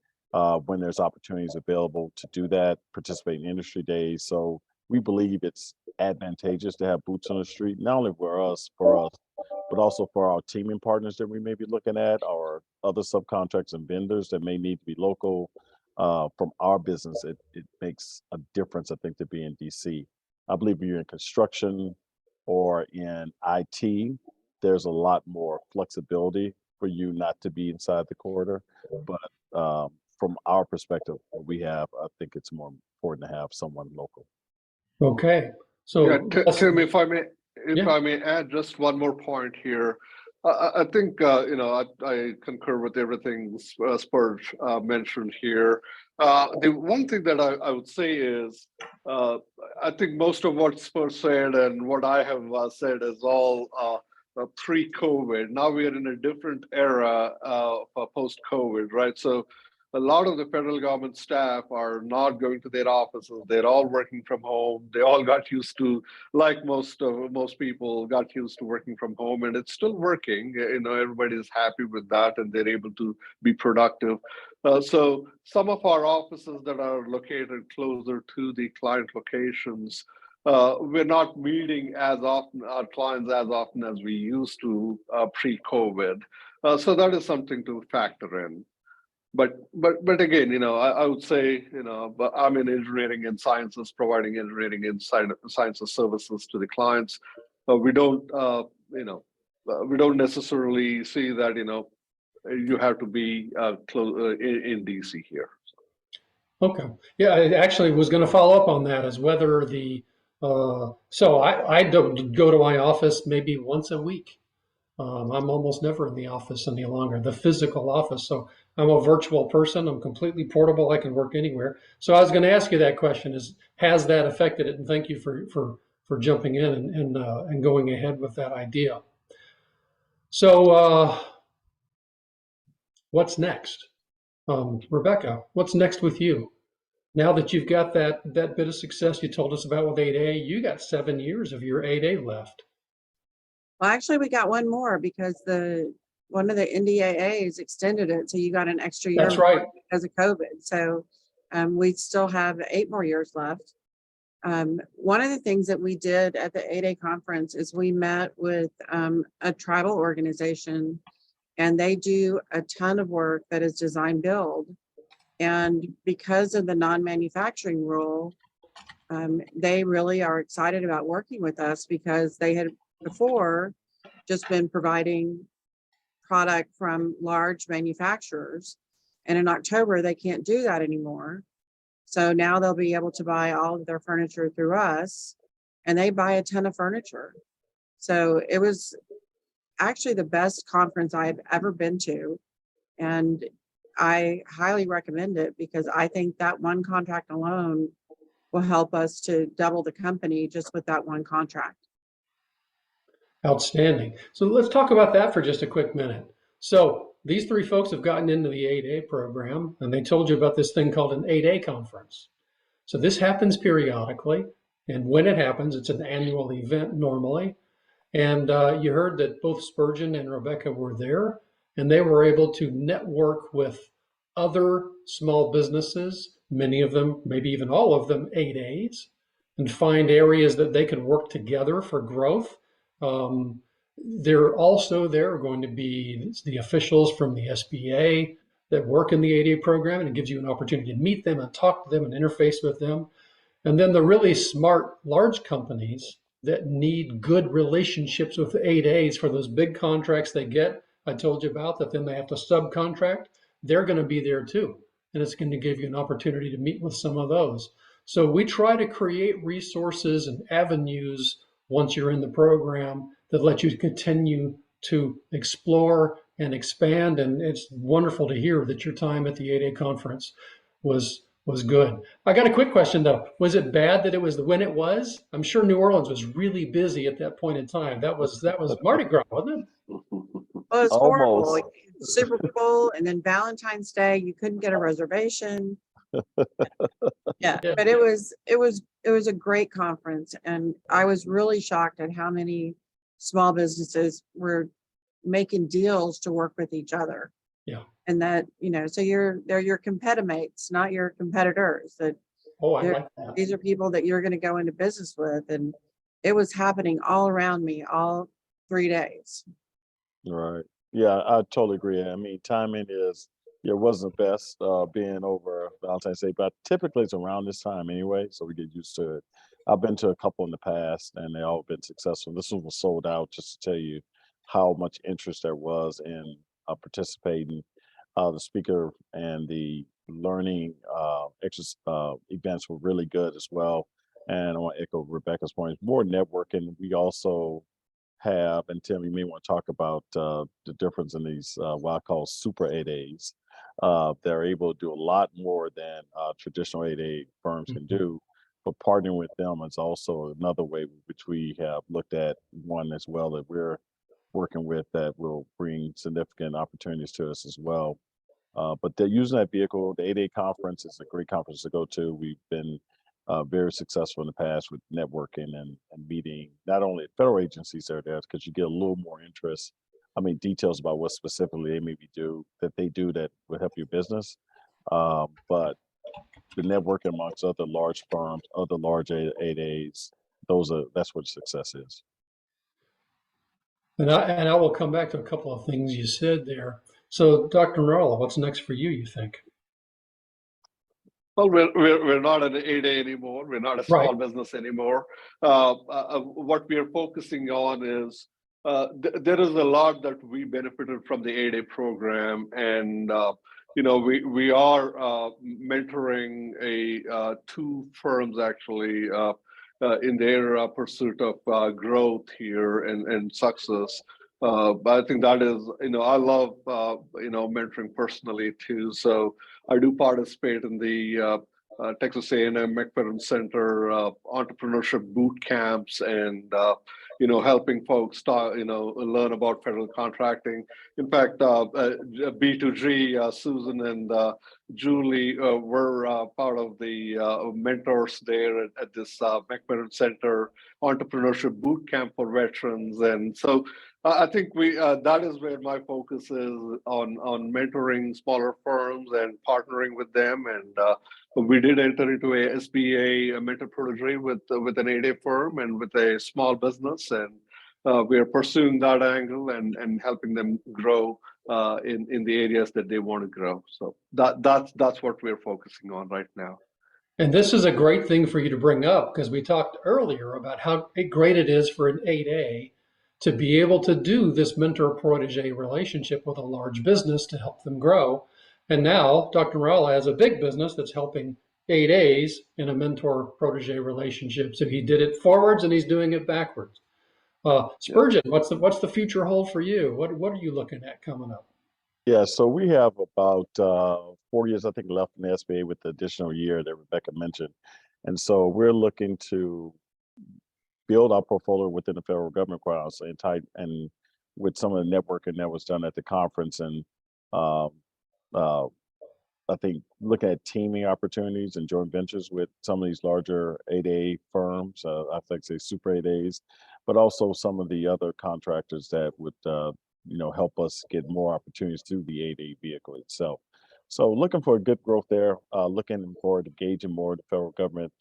when there's opportunities available to do that, participate in industry days. So we believe it's advantageous to have boots on the street, not only for us, but also for our teaming partners that we may be looking at, or other subcontractors and vendors that may need to be local. From our business, it makes a difference, I think, to be in DC. I believe when you're in construction or in IT, there's a lot more flexibility for you not to be inside the corridor. But from our perspective, we have, I think it's more important to have someone local. Okay. So Yeah, Tim, if I may, Yeah. I may add just one more point here. I think I concur with everything Spurge mentioned here. The one thing that I would say is, I think most of what Spurge said and what I have said is all pre-COVID. Now we are in a different era post-COVID, right? So a lot of the federal government staff are not going to their offices. They're all working from home. They all got used to, like most people got used to working from home, and it's still working. Everybody's happy with that, and they're able to be productive. So some of our offices that are located closer to the client locations, we're not meeting as often, our clients as often as we used to pre-COVID. So that is something to factor in. But again, I would say, but I'm in engineering and sciences, providing engineering and sciences services to the clients. We don't necessarily see that, you have to be close in DC here. Okay. Yeah, I actually was going to follow up on that, as whether so I don't go to my office maybe once a week. I'm almost never in the office any longer, the physical office. So I'm a virtual person. I'm completely portable. I can work anywhere. So I was going to ask you that question: has that affected it? And thank you for jumping in and going ahead with that idea. So what's next? Rebecca, what's next with you? Now that you've got that bit of success you told us about with 8A, you got 7 years of your 8A left. Well, actually, we got one more because one of the NDAAs extended it, so you got an extra year. That's right. Because of COVID. So we still have 8 more years left. One of the things that we did at the 8A conference is we met with a tribal organization, and they do a ton of work that is design build. And because of the non-manufacturing rule, they really are excited about working with us, because they had before just been providing product from large manufacturers. And in October, they can't do that anymore. So now they'll be able to buy all of their furniture through us, and they buy a ton of furniture. So it was actually the best conference I've ever been to. And I highly recommend it, because I think that one contract alone will help us to double the company just with that one contract. Outstanding. So let's talk about that for just a quick minute. So these 3 folks have gotten into the 8A program, and they told you about this thing called an 8A conference. So this happens periodically, and when it happens, it's an annual event normally. And you heard that both Spurgeon and Rebecca were there, and they were able to network with other small businesses, many of them, maybe even all of them, 8As, and find areas that they could work together for growth. There are going to be the officials from the SBA that work in the 8A program, and it gives you an opportunity to meet them and talk to them and interface with them. And then the really smart large companies that need good relationships with the 8As for those big contracts they get, I told you about, that then they have to subcontract, they're going to be there too. And it's going to give you an opportunity to meet with some of those. So we try to create resources and avenues once you're in the program that let you continue to explore and expand. And it's wonderful to hear that your time at the 8A conference was good. I got a quick question though. Was it bad that it was when it was? I'm sure New Orleans was really busy at that point in time. That was Mardi Gras, wasn't it? Well, it's horrible. Almost. Super Bowl, and then Valentine's Day, you couldn't get a reservation. Yeah, but it was a great conference, and I was really shocked at how many small businesses were making deals to work with each other. Yeah. And that, so they're your competimates, not your competitors. That Oh, I they're- like that. these are people that you're going to go into business with. And it was happening all around me all 3 days. Right. Yeah, I totally agree. I mean, timing is, it wasn't the best being over Valentine's Day, but typically it's around this time anyway, so we get used to it. I've been to a couple in the past and they all been successful. This one was sold out, just to tell you how much interest there was in participating. The speaker and the learning events were really good as well. And I want to echo Rebecca's point, more networking. We also have, and Tim, you may want to talk about the difference in these what I call super 8As. They're able to do a lot more than traditional 8A firms can do, but partnering with them is also another way which we have looked at one as well that we're working with that will bring significant opportunities to us as well. But they're using that vehicle. The 8A conference is a great conference to go to. We've been very successful in the past with networking and meeting not only federal agencies that are there, because you get a little more interest. I mean, details about what specifically they maybe do that would help your business. But the networking amongst other large firms, other large 8As, that's what success is. And I will come back to a couple of things you said there. So, Dr. Neralla, what's next for you think? Well, we're not an 8A anymore. We're not a small business anymore. What we are focusing on is there is a lot that we benefited from the 8A program, and we are mentoring two firms actually in their pursuit of growth here and success. But I think that is, I love, mentoring personally too. So I do participate in the Texas A&M McFerrin Center entrepreneurship boot camps and, helping folks learn about federal contracting. In fact, B2G, Susan and Julie were part of the mentors there at this McFerrin Center entrepreneurship boot camp for veterans. And so I think that is where my focus is on mentoring smaller firms and partnering with them. And we did enter into a SBA mentor protege with an 8A firm and with a small business, and we are pursuing that angle and helping them grow in the areas that they want to grow. So that's what we're focusing on right now. And this is a great thing for you to bring up, because we talked earlier about how great it is for an 8A to be able to do this mentor-protege relationship with a large business to help them grow. And now Dr. Neralla has a big business that's helping 8As in a mentor-protege relationship. So he did it forwards and he's doing it backwards. Spurgeon, what's the future hold for you? What are you looking at coming up? Yeah, so we have about 4 years, I think, left in the SBA with the additional year that Rebecca mentioned. And so we're looking to build our portfolio within the federal government, quite honestly, and with some of the networking that was done at the conference. And I think looking at teaming opportunities and joint ventures with some of these larger 8A firms, I think say super 8As, but also some of the other contractors that would help us get more opportunities through the 8A vehicle itself. So looking for a good growth there, looking forward to engaging more of the federal government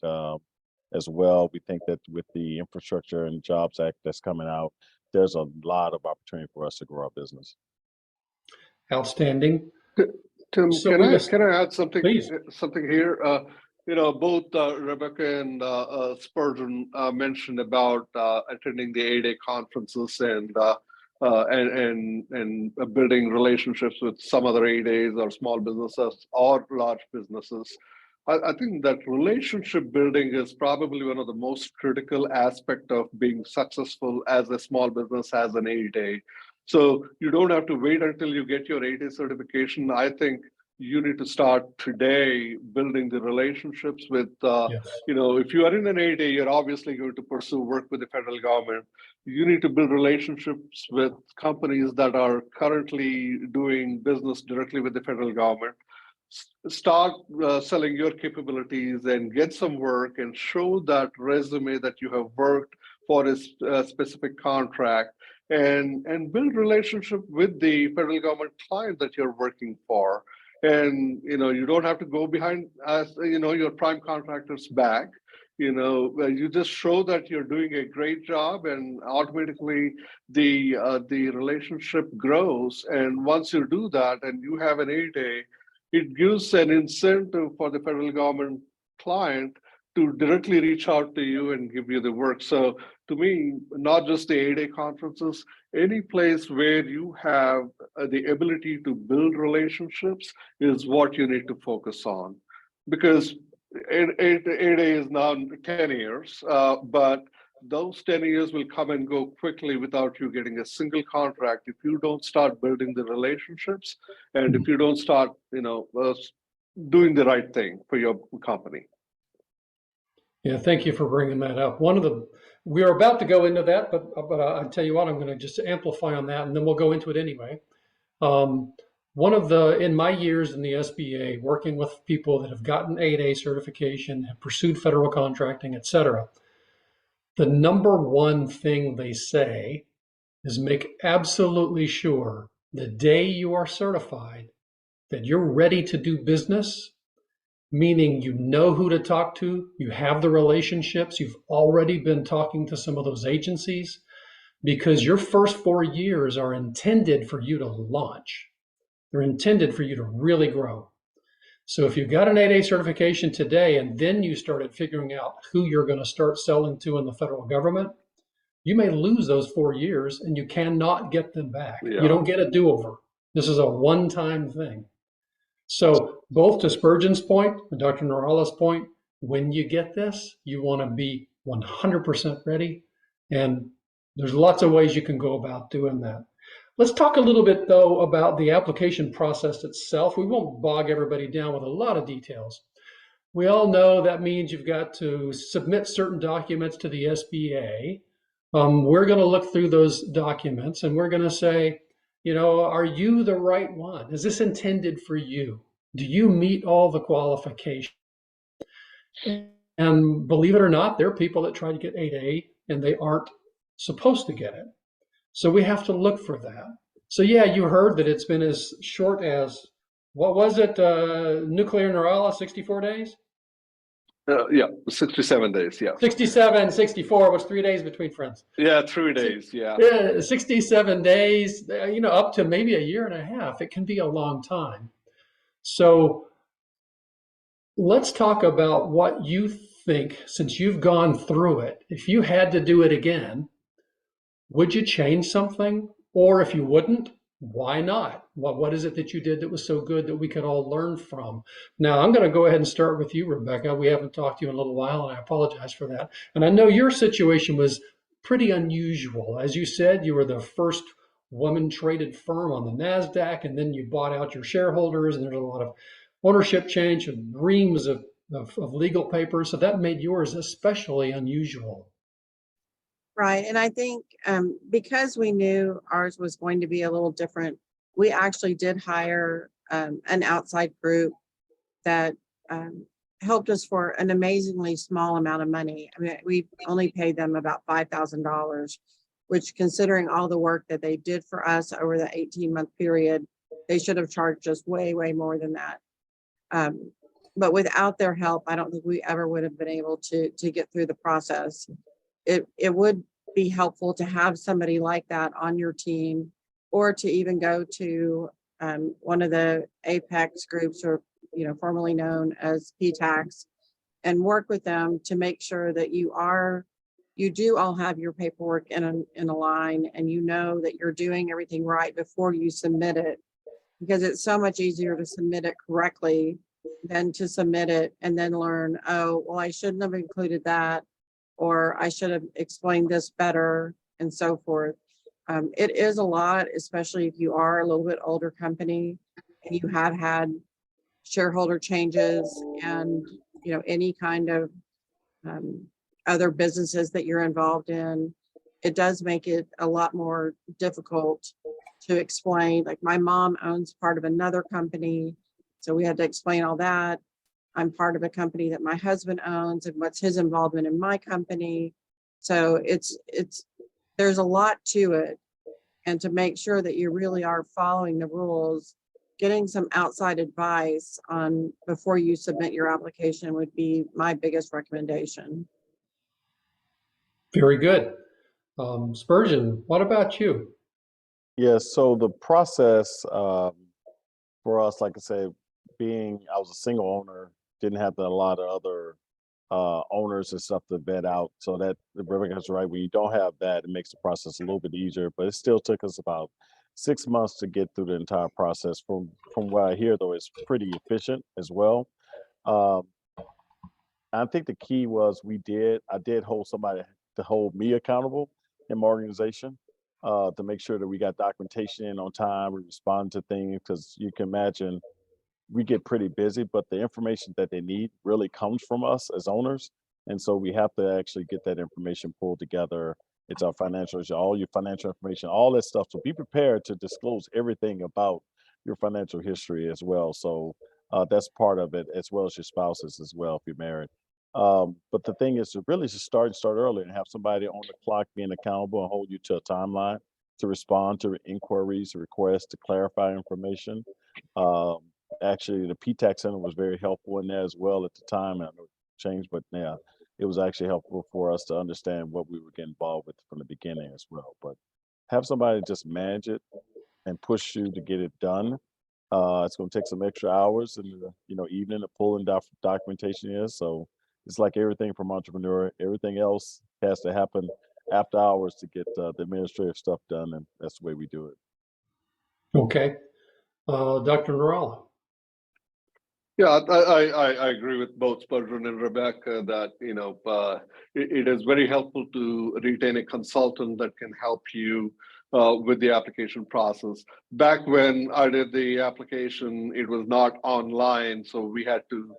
as well. We think that with the Infrastructure and Jobs Act that's coming out, there's a lot of opportunity for us to grow our business. Outstanding. Tim, So can I add something? Please. Something here. Both Rebecca and Spurgeon mentioned about attending the 8A conferences and building relationships with some other 8As or small businesses or large businesses. I think that relationship building is probably one of the most critical aspect of being successful as a small business, as an 8A. So you don't have to wait until you get your 8A certification. I think you need to start today building the relationships with, if you are in an 8A, you're obviously going to pursue work with the federal government. You need to build relationships with companies that are currently doing business directly with the federal government. Start selling your capabilities and get some work and show that resume that you have worked for a specific contract, and build relationship with the federal government client that you're working for. And you don't have to go behind your prime contractor's back. You just show that you're doing a great job, and automatically the relationship grows. And once you do that and you have an 8A, it gives an incentive for the federal government client to directly reach out to you and give you the work. So to me, not just the 8A conferences, any place where you have the ability to build relationships is what you need to focus on. Because 8A is now 10 years, but those 10 years will come and go quickly without you getting a single contract if you don't start building the relationships, and if you don't start doing the right thing for your company. Yeah, thank you for bringing that up. We are about to go into that, but I'll tell you what, I'm going to just amplify on that, and then we'll go into it anyway. In my years in the SBA, working with people that have gotten 8A certification, have pursued federal contracting, et cetera, the number one thing they say is make absolutely sure the day you are certified that you're ready to do business, meaning you know who to talk to, you have the relationships, you've already been talking to some of those agencies, because your first 4 years are intended for you to launch. They're intended for you to really grow. So if you got an 8A certification today and then you started figuring out who you're going to start selling to in the federal government, you may lose those 4 years and you cannot get them back. Yeah. You don't get a do-over. This is a one-time thing. So both to Spurgeon's point and Dr. Neralla's point, when you get this, you want to be 100% ready. And there's lots of ways you can go about doing that. Let's talk a little bit, though, about the application process itself. We won't bog everybody down with a lot of details. We all know that means you've got to submit certain documents to the SBA. We're going to look through those documents and we're going to say, are you the right one? Is this intended for you? Do you meet all the qualifications? And believe it or not, there are people that try to get 8A and they aren't supposed to get it. So we have to look for that. So yeah, you heard that it's been as short as, what was it, Nuclear Neralla, 64 days? Yeah, 67 days, yeah. 67, 64, what's 3 days between friends? Yeah, 3 days, yeah. 67 days, up to maybe a year and a half. It can be a long time. So let's talk about what you think, since you've gone through it. If you had to do it again, would you change something? Or if you wouldn't, why not? What is it that you did that was so good that we could all learn from? Now, I'm going to go ahead and start with you, Rebecca. We haven't talked to you in a little while, and I apologize for that. And I know your situation was pretty unusual. As you said, you were the first woman-traded firm on the NASDAQ, and then you bought out your shareholders, and there's a lot of ownership change and reams of legal papers. So that made yours especially unusual. Right. And I think because we knew ours was going to be a little different, we actually did hire an outside group that helped us for an amazingly small amount of money. I mean, we only paid them about $5,000, which, considering all the work that they did for us over the 18-month period, they should have charged us way, way more than that. But without their help, I don't think we ever would have been able to get through the process. It would be helpful to have somebody like that on your team, or to even go to one of the Apex groups, or formerly known as PTACs, and work with them to make sure that you do all have your paperwork in a line, and that you're doing everything right before you submit it, because it's so much easier to submit it correctly than to submit it and then learn, oh, well, I shouldn't have included that, or I should have explained this better, and so forth. It is a lot, especially if you are a little bit older company and you have had shareholder changes and any kind of other businesses that you're involved in. It does make it a lot more difficult to explain. Like, my mom owns part of another company, so we had to explain all that. I'm part of a company that my husband owns, and what's his involvement in my company. So there's a lot to it. And to make sure that you really are following the rules, getting some outside advice on before you submit your application would be my biggest recommendation. Very good. Spurgeon, what about you? Yes, so the process for us, like I said, I was a single owner, didn't have a lot of other owners and stuff to vet out. So that Rebecca's right. When you don't have that, it makes the process a little bit easier. But it still took us about 6 months to get through the entire process. From what I hear, though, it's pretty efficient as well. Um, I think the key was I did hold somebody to hold me accountable in my organization to make sure that we got documentation in on time, we respond to things, because you can imagine we get pretty busy, but the information that they need really comes from us as owners. And so we have to actually get that information pulled together. It's our financials, all your financial information, all that stuff. So be prepared to disclose everything about your financial history as well. So that's part of it, as well as your spouses as well, if you're married. But the thing is to really just start early and have somebody on the clock being accountable and hold you to a timeline to respond to inquiries, requests, to clarify information. Actually, the PTAC Center was very helpful in there as well at the time. I know it changed, but yeah, it was actually helpful for us to understand what we were getting involved with from the beginning as well. But have somebody just manage it and push you to get it done. It's going to take some extra hours in the evening to pull in documentation is. So it's like everything from entrepreneur, everything else has to happen after hours to get the administrative stuff done, and that's the way we do it. Okay. Dr. Neralla. Yeah, I agree with both Spurgeon and Rebecca that it is very helpful to retain a consultant that can help you with the application process. Back when I did the application, it was not online, so we had to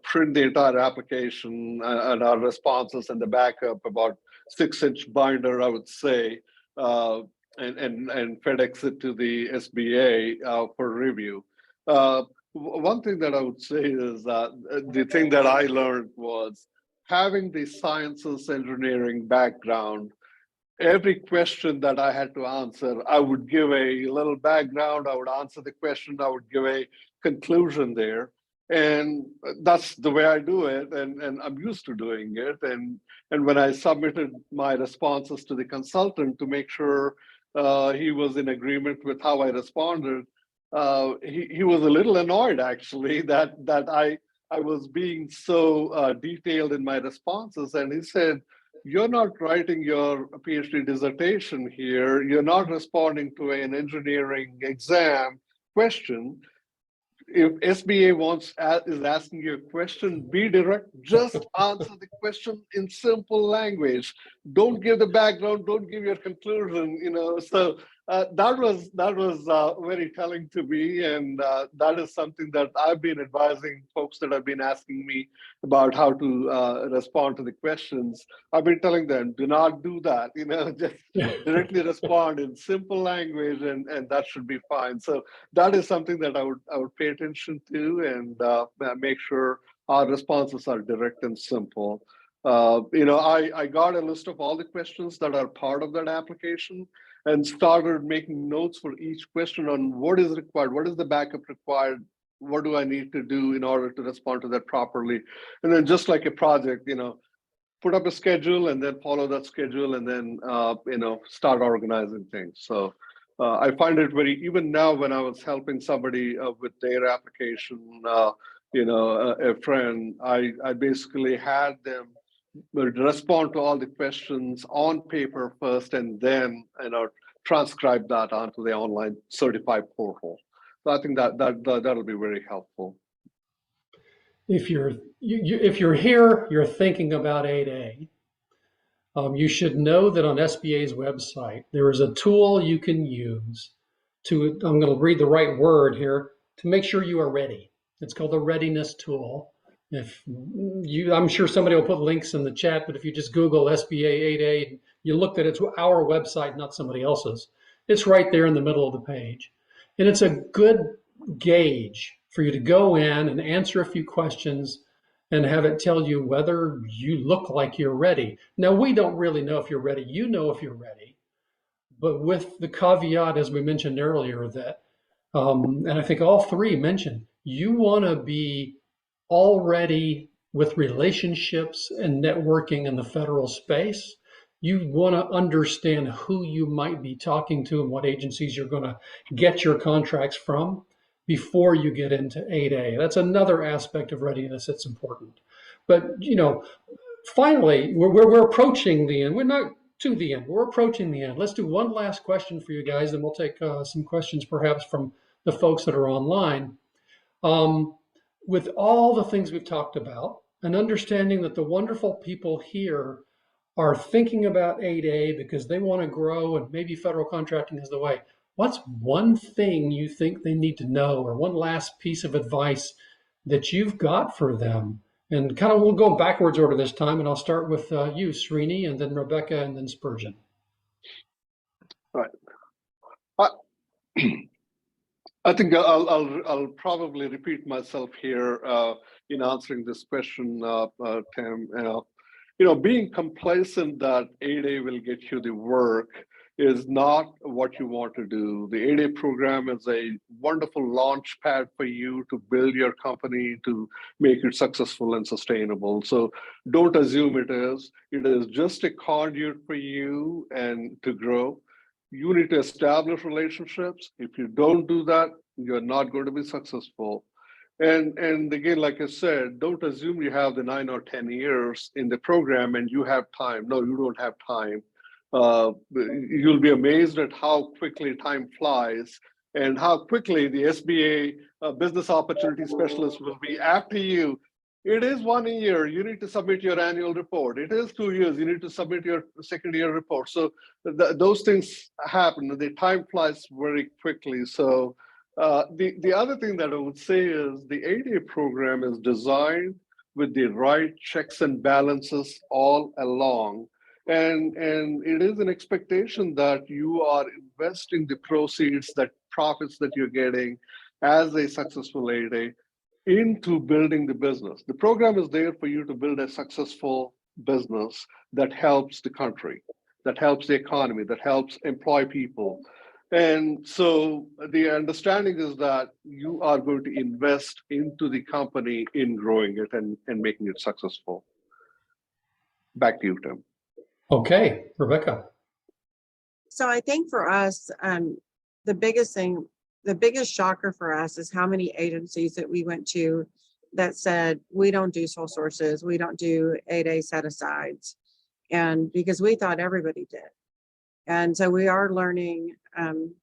print the entire application and our responses and the backup, about 6-inch binder, I would say, and FedEx it to the SBA for review. One thing that I would say is that the thing that I learned was having the sciences engineering background. Every question that I had to answer, I would give a little background, I would answer the question, I would give a conclusion there. And that's the way I do it, and I'm used to doing it. And when I submitted my responses to the consultant to make sure he was in agreement with how I responded, he was a little annoyed actually that I was being so detailed in my responses, and he said, "You're not writing your PhD dissertation here. You're not responding to an engineering exam question. If SBA is asking you a question, be direct. Just answer the question in simple language. Don't give the background. Don't give your conclusion. So that was very telling to me, and that is something that I've been advising folks that have been asking me about how to respond to the questions. I've been telling them, do not do that. Just directly respond in simple language, and that should be fine. So that is something that I would pay attention to, and make sure our responses are direct and simple. I got a list of all the questions that are part of that application and started making notes for each question on what is required, what is the backup required, what do I need to do in order to respond to that properly. And then just like a project, put up a schedule and then follow that schedule, and then start organizing things. So I find it even now when I was helping somebody with their application, a friend, I basically had them respond to all the questions on paper first, and then transcribe that onto the online certified portal. So I think that'll be very helpful. If you're here, you're thinking about 8A. You should know that on SBA's website there is a tool you can use to, I'm going to read the right word here, to make sure you are ready. It's called the readiness tool. I'm sure somebody will put links in the chat, but if you just Google SBA 8A, you look at it's our website, not somebody else's. It's right there in the middle of the page. And it's a good gauge for you to go in and answer a few questions and have it tell you whether you look like you're ready. Now, we don't really know if you're ready. You know if you're ready, but with the caveat, as we mentioned earlier, that, and I think all three mentioned, you want to be already with relationships and networking in the federal space. You want to understand who you might be talking to and what agencies you're going to get your contracts from before you get into 8A. That's another aspect of readiness that's important. But, finally, we're approaching the end. We're not to the end. We're approaching the end. Let's do one last question for you guys, and we'll take some questions perhaps from the folks that are online. With all the things we've talked about, and understanding that the wonderful people here are thinking about 8A because they want to grow and maybe federal contracting is the way. What's one thing you think they need to know, or one last piece of advice that you've got for them? And kind of we'll go backwards order this time, and I'll start with you, Srini, and then Rebecca, and then Spurgeon. Right. I think I'll probably repeat myself here in answering this question, Tim. Being complacent that 8A will get you the work is not what you want to do. The 8A program is a wonderful launch pad for you to build your company, to make it successful and sustainable. So don't assume it is. It is just a conduit for you and to grow. You need to establish relationships. If you don't do that, you're not going to be successful. And again, like I said, don't assume you have the 9 or 10 years in the program and you have time. No, you don't have time. You'll be amazed at how quickly time flies and how quickly the SBA business opportunity specialist will be after you. It is 1 year, you need to submit your annual report. It is 2 years, you need to submit your second year report. So those things happen, the time flies very quickly. So the other thing that I would say is the 8A program is designed with the right checks and balances all along. And it is an expectation that you are investing the proceeds, that profits that you're getting as a successful 8A into building the business. The program is there for you to build a successful business that helps the country, that helps the economy, that helps employ people. And so the understanding is that you are going to invest into the company in growing it and making it successful. Back to you, Tim. Okay, Rebecca. So I think for us, the biggest shocker for us is how many agencies that we went to that said, we don't do sole sources, we don't do 8A set-asides. And because we thought everybody did. And so we are learning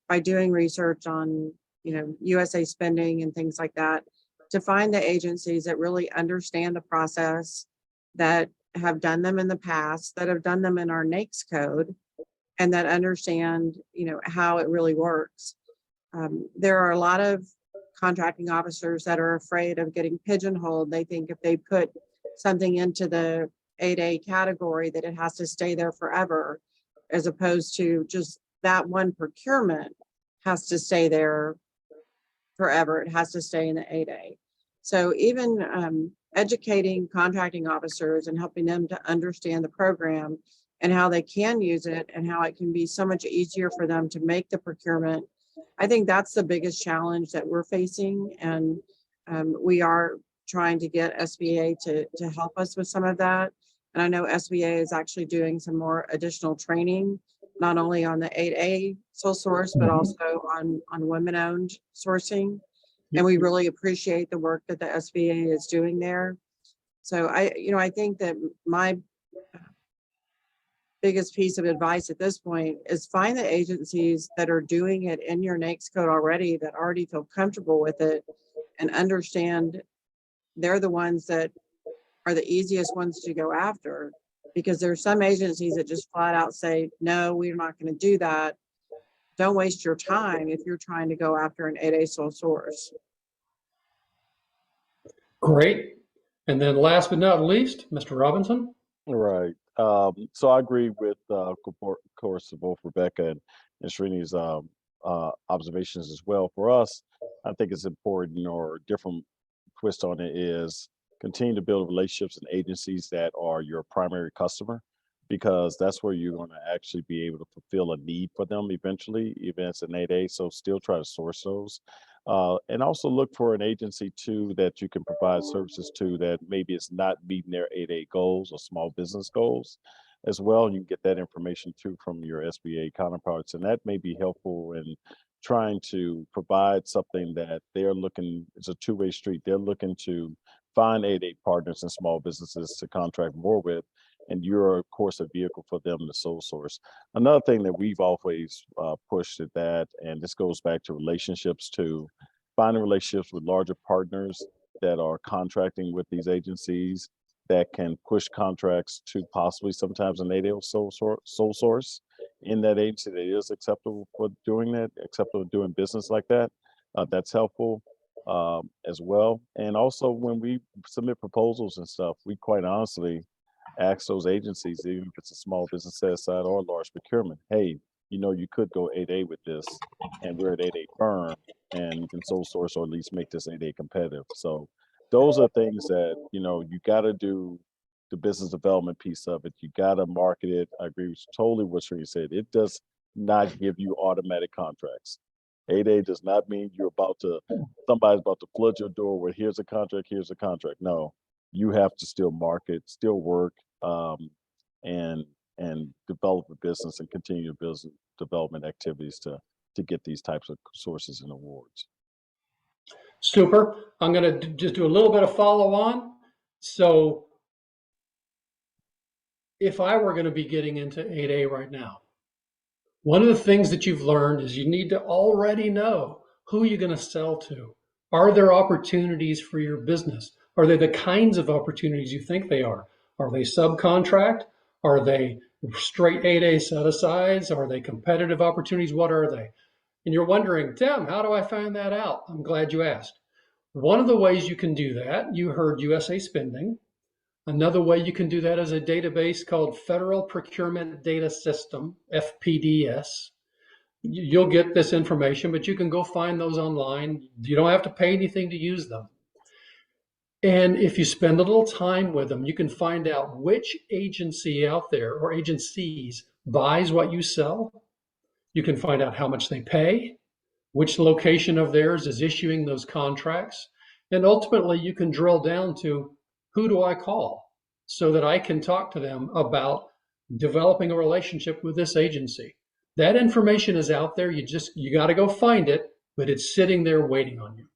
by doing research on, USA spending and things like that, to find the agencies that really understand the process, that have done them in the past, that have done them in our NAICS code, and that understand, how it really works. There are a lot of contracting officers that are afraid of getting pigeonholed. They think if they put something into the 8A category that it has to stay there forever, as opposed to just that one procurement has to stay there forever. It has to stay in the 8A. So even educating contracting officers and helping them to understand the program and how they can use it and how it can be so much easier for them to make the procurement. I think that's the biggest challenge that we're facing. And we are trying to get SBA to help us with some of that. And I know SBA is actually doing some more additional training, not only on the 8A sole source, but also on women-owned sourcing. And we really appreciate the work that the SBA is doing there. So I think that my biggest piece of advice at this point is find the agencies that are doing it in your NAICS code already, that already feel comfortable with it and understand they're the ones that are the easiest ones to go after, because there's some agencies that just flat out say, no, we're not going to do that. Don't waste your time if you're trying to go after an 8A sole source. Great. And then last but not least, Mr. Robinson. Right. So I agree with, of course, both Rebecca and Srini's observations as well. For us, I think it's important, or different twist on it is, continue to build relationships and agencies that are your primary customer, because that's where you're going to actually be able to fulfill a need for them eventually, even as an 8A. So still try to source those. And also look for an agency too that you can provide services to that maybe it's not meeting their 8A goals or small business goals as well. You can get that information too from your SBA counterparts, and that may be helpful in trying to provide something that they're looking, it's a two-way street. They're looking to find 8A partners and small businesses to contract more with, and you're of course a vehicle for them to sole source. Another thing that we've always pushed at that, and this goes back to relationships too, finding relationships with larger partners that are contracting with these agencies that can push contracts to possibly sometimes an 8A sole source in that agency that is acceptable for doing that, acceptable doing business like that. That's helpful as well. And also when we submit proposals and stuff, we quite honestly ask those agencies, even if it's a small business set aside or a large procurement, hey, you know, you could go 8A with this, and we're an 8A firm, and you can sole source or at least make this 8A competitive. So those are things that, you know, you got to do the business development piece of it. You got to market it. I agree with totally what Srini said. It does not give you automatic contracts. 8A does not mean somebody's about to flood your door with here's a contract, here's a contract. No, you have to still market, still work, and develop a business and continue business development activities to get these types of sources and awards. Super. I'm going to just do a little bit of follow on. So if I were going to be getting into 8A right now, one of the things that you've learned is you need to already know who you're going to sell to. Are there opportunities for your business? Are they the kinds of opportunities you think they are? Are they subcontract? Are they straight 8A set-asides? Are they competitive opportunities? What are they? And you're wondering, Tim, how do I find that out? I'm glad you asked. One of the ways you can do that, you heard USA Spending. Another way you can do that is a database called Federal Procurement Data System, FPDS. You'll get this information, but you can go find those online. You don't have to pay anything to use them. And if you spend a little time with them, you can find out which agency out there or agencies buys what you sell. You can find out how much they pay, which location of theirs is issuing those contracts. And ultimately, you can drill down to who do I call so that I can talk to them about developing a relationship with this agency. That information is out there. You got to go find it, but it's sitting there waiting on you.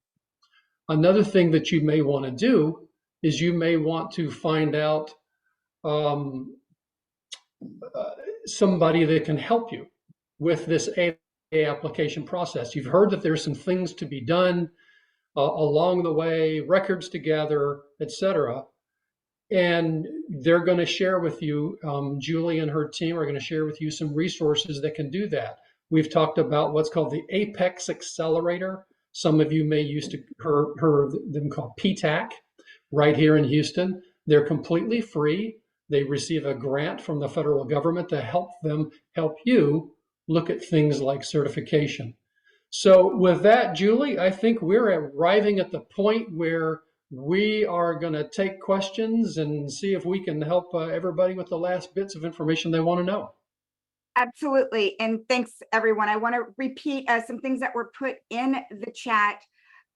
Another thing that you may want to do is you may want to find out somebody that can help you with this 8A application process. You've heard that there's some things to be done along the way, records to gather, etc. And they're going to share with you, Julie and her team are going to share with you some resources that can do that. We've talked about what's called the Apex Accelerator. Some of you may used to heard them called PTAC right here in Houston. They're completely free. They receive a grant from the federal government to help you look at things like certification. So with that, Julie, I think we're arriving at the point where we are going to take questions and see if we can help everybody with the last bits of information they want to know. Absolutely. And thanks, everyone. I want to repeat some things that were put in the chat.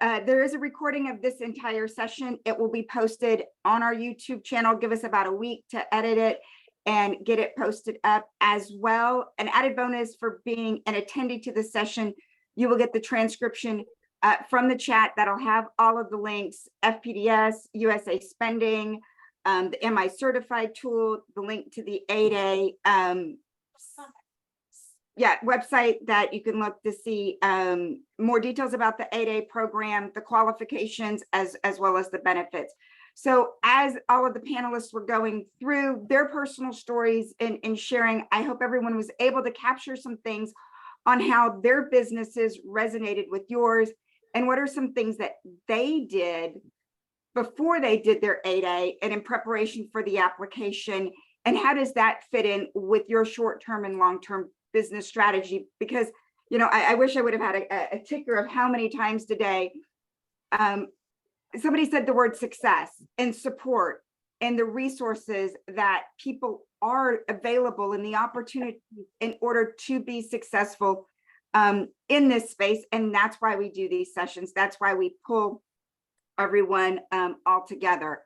There is a recording of this entire session. It will be posted on our YouTube channel. Give us about a week to edit it and get it posted up as well. An added bonus for being an attendee to the session, you will get the transcription from the chat that'll have all of the links, FPDS, USA Spending, the MI Certified tool, the link to the 8A website that you can look to see more details about the 8A program, the qualifications, as well as the benefits. So as all of the panelists were going through their personal stories and sharing, I hope everyone was able to capture some things on how their businesses resonated with yours and what are some things that they did before they did their 8A and in preparation for the application, and how does that fit in with your short-term and long-term business strategy? Because, you know, I wish I would have had a ticker of how many times today somebody said the word success and support and the resources that people are available and the opportunities in order to be successful in this space. And that's why we do these sessions. That's why we pull everyone all together.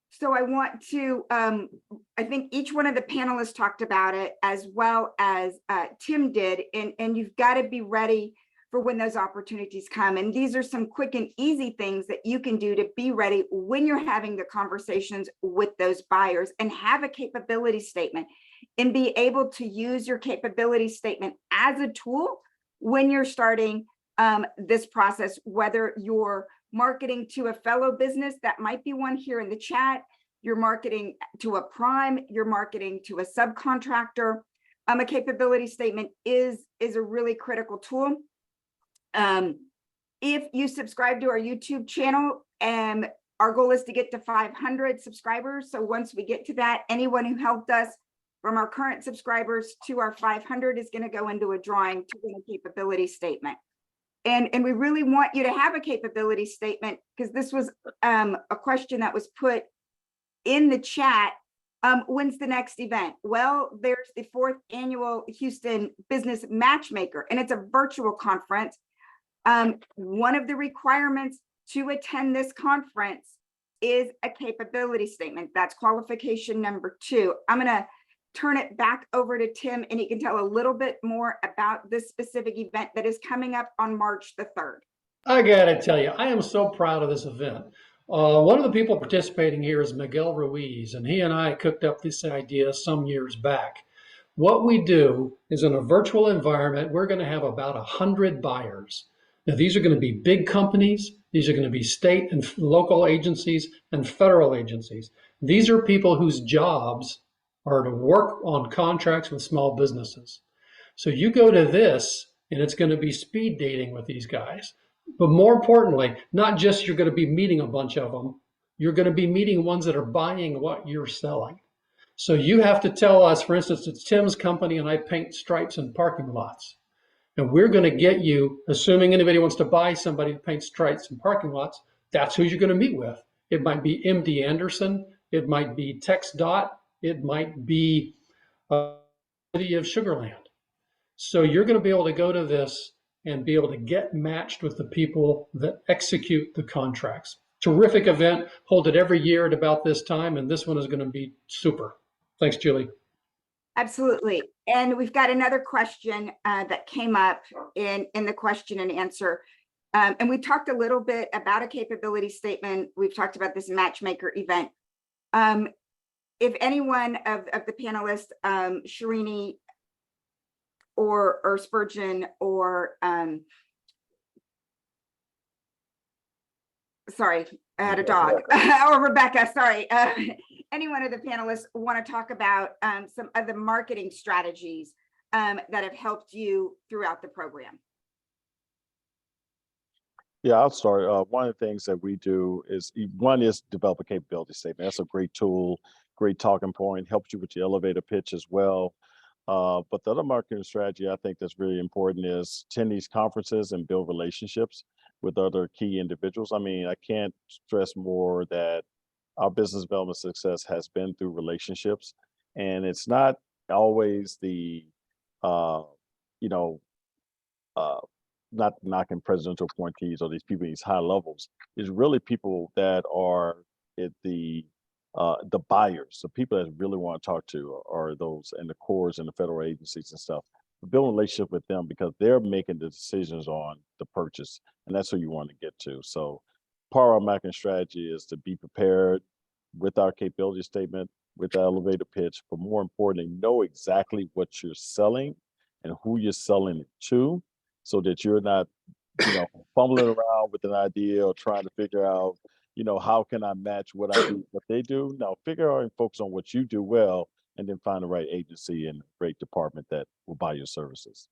So I want to, I think each one of the panelists talked about it as well as Tim did, and you've got to be ready for when those opportunities come. And these are some quick and easy things that you can do to be ready when you're having the conversations with those buyers, and have a capability statement and be able to use your capability statement as a tool when you're starting this process, whether you're marketing to a fellow business, that might be one here in the chat, you're marketing to a prime, you're marketing to a subcontractor. A capability statement is a really critical tool. If you subscribe to our YouTube channel, our goal is to get to 500 subscribers. So once we get to that, anyone who helped us from our current subscribers to our 500 is going to go into a drawing to win a capability statement. And we really want you to have a capability statement, because this was a question that was put in the chat. When's the next event? Well, there's the 4th annual Houston Business Matchmaker, and it's a virtual conference. One of the requirements to attend this conference is a capability statement. That's qualification number 2. I'm going to turn it back over to Tim, and he can tell a little bit more about this specific event that is coming up on March the 3rd. I gotta tell you, I am so proud of this event. One of the people participating here is Miguel Ruiz, and he and I cooked up this idea some years back. What we do is, in a virtual environment, we're going to have about 100 buyers. Now, these are going to be big companies. These are going to be state and local agencies and federal agencies. These are people whose jobs are to work on contracts with small businesses. So you go to this, and it's going to be speed dating with these guys. But more importantly, not just you're going to be meeting a bunch of them, you're going to be meeting ones that are buying what you're selling. So you have to tell us, for instance, it's Tim's company and I paint stripes in parking lots. And we're going to get you, assuming anybody wants to buy somebody to paint stripes in parking lots, that's who you're going to meet with. It might be MD Anderson, it might be TxDOT, it might be City of Sugar Land. So you're going to be able to go to this and be able to get matched with the people that execute the contracts. Terrific event. Hold it every year at about this time, and this one is going to be super. Thanks, Julie. Absolutely. And we've got another question that came up in the question and answer. And we talked a little bit about a capability statement. We've talked about this matchmaker event. If anyone of the panelists, Srini or Spurgeon or sorry, I had a dog, or Rebecca, sorry. Any one of the panelists want to talk about some of the marketing strategies that have helped you throughout the program? Yeah, I'll start. One of the things that we do is, one is develop a capability statement. That's a great tool, great talking point, helps you with your elevator pitch as well. But the other marketing strategy I think that's really important is attend these conferences and build relationships with other key individuals. I mean, I can't stress more that our business development success has been through relationships, and it's not always the, not knocking presidential appointees or these people at these high levels. It's really people that are at the buyers, the people that really want to talk to are those in the cores and the federal agencies and stuff. Build a relationship with them because they're making the decisions on the purchase, and that's who you want to get to. So part of our marketing strategy is to be prepared with our capability statement, with the elevator pitch, but more importantly, know exactly what you're selling and who you're selling it to, so that you're not, fumbling around with an idea or trying to figure out, how can I match what I do, what they do? No, figure out and focus on what you do well, and then find the right agency and great department that will buy your services.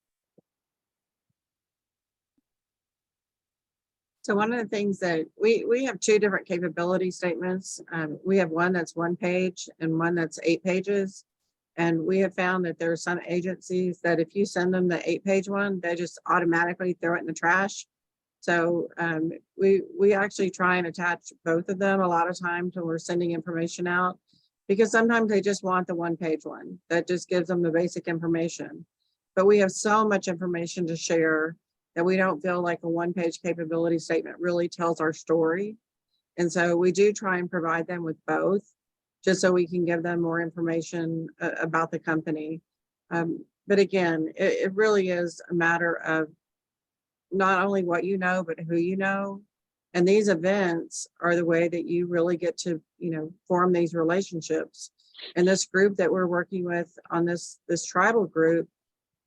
So one of the things that we have 2 different capability statements. We have one that's 1 page and one that's 8 pages. And we have found that there are some agencies that if you send them the 8-page one, they just automatically throw it in the trash. So we actually try and attach both of them a lot of times when we're sending information out, because sometimes they just want the one-page one that just gives them the basic information. But we have so much information to share that we don't feel like a one-page capability statement really tells our story. And so we do try and provide them with both, just so we can give them more information about the company. But again, it really is a matter of not only what you know, but who you know. And these events are the way that you really get to, form these relationships. And this group that we're working with on this tribal group,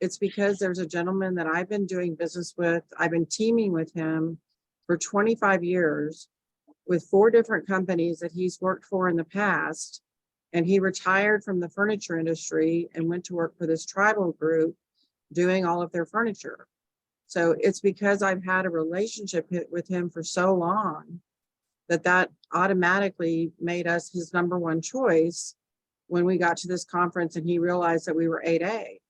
it's because there's a gentleman that I've been doing business with. I've been teaming with him for 25 years with 4 different companies that he's worked for in the past. And he retired from the furniture industry and went to work for this tribal group doing all of their furniture. So it's because I've had a relationship with him for so long that automatically made us his #1 choice when we got to this conference and he realized that we were 8A.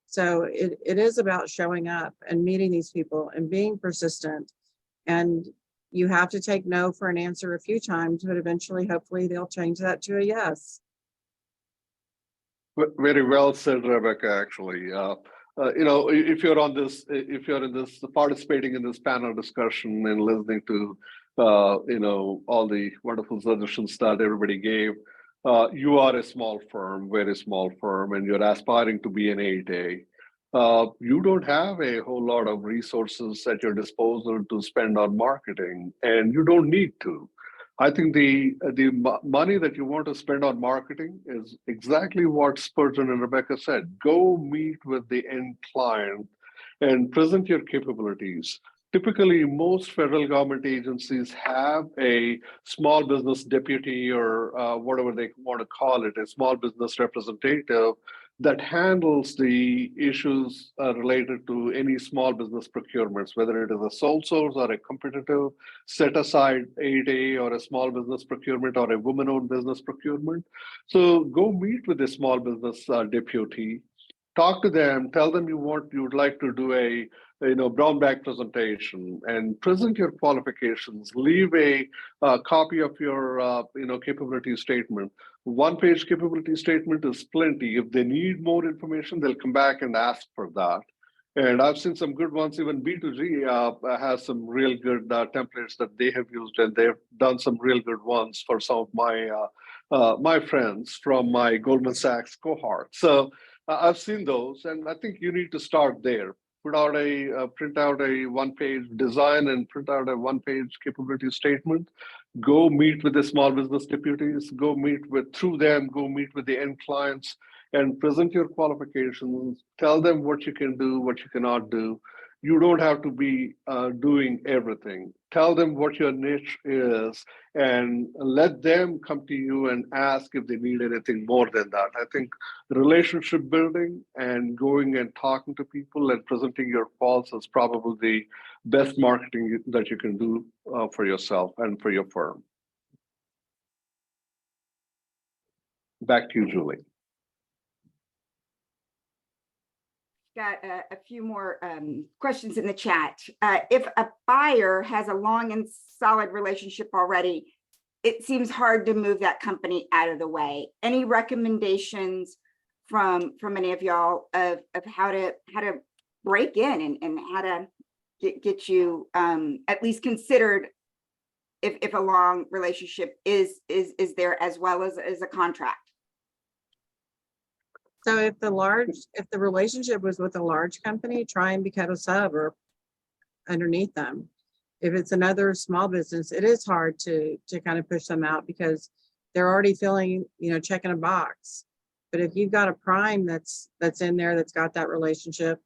So it is about showing up and meeting these people and being persistent. And you have to take no for an answer a few times, but eventually, hopefully, they'll change that to a yes. Very well said, Rebecca, actually. If you're in this, participating in this panel discussion and listening to, all the wonderful suggestions that everybody gave, you are a small firm, very small firm, and you're aspiring to be an 8A. You don't have a whole lot of resources at your disposal to spend on marketing, and you don't need to. I think the money that you want to spend on marketing is exactly what Spurgeon and Rebecca said. Go meet with the end client and present your capabilities. Typically, most federal government agencies have a small business deputy or whatever they want to call it, a small business representative that handles the issues related to any small business procurements, whether it is a sole source or a competitive set aside 8A or a small business procurement or a woman-owned business procurement. So go meet with a small business deputy, talk to them, tell them you would like to do a brown bag presentation and present your qualifications, leave a copy of your capability statement. One-page capability statement is plenty. If they need more information, they'll come back and ask for that. And I've seen some good ones. Even B2G has some real good templates that they have used, and they've done some real good ones for some of my friends from my Goldman Sachs cohort. So I've seen those, and I think you need to start there. Print out a one-page design and print out a one-page capability statement. Go meet with the small business deputies. Go meet with the end clients, and present your qualifications. Tell them what you can do, what you cannot do. You don't have to be doing everything. Tell them what your niche is and let them come to you and ask if they need anything more than that. I think relationship building and going and talking to people and presenting your calls is probably the best marketing that you can do for yourself and for your firm. Back to you, Julie. Got a few more questions in the chat. If a buyer has a long and solid relationship already, it seems hard to move that company out of the way. Any recommendations from any of y'all of how to break in and how to get you at least considered if a long relationship is there as well as a contract? So if the relationship was with a large company, try and become a sub or underneath them. If it's another small business, it is hard to kind of push them out because they're already feeling, checking a box. But if you've got a prime that's in there, that's got that relationship,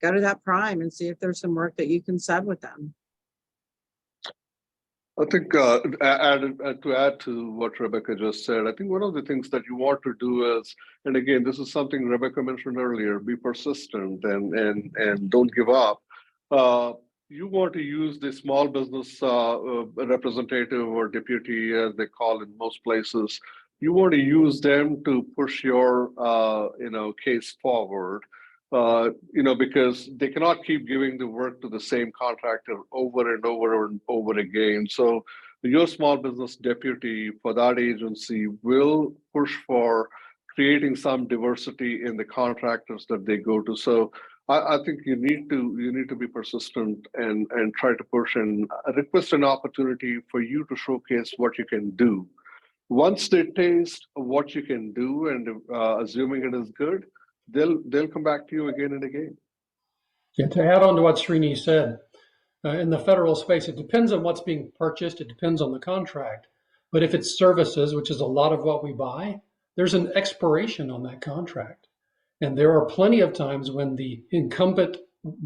go to that prime and see if there's some work that you can sub with them. I think to add to what Rebecca just said, I think one of the things that you want to do is, and again, this is something Rebecca mentioned earlier, be persistent and don't give up. You want to use the small business representative or deputy, as they call in most places. You want to use them to push your case forward. because they cannot keep giving the work to the same contractor over and over and over again. So your small business deputy for that agency will push for creating some diversity in the contractors that they go to. So I think you need to be persistent and try to push and request an opportunity for you to showcase what you can do. Once they taste what you can do, and assuming it is good, they'll come back to you again and again. Yeah, to add on to what Srini said, in the federal space, it depends on what's being purchased. It depends on the contract. But if it's services, which is a lot of what we buy, there's an expiration on that contract. And there are plenty of times when the incumbent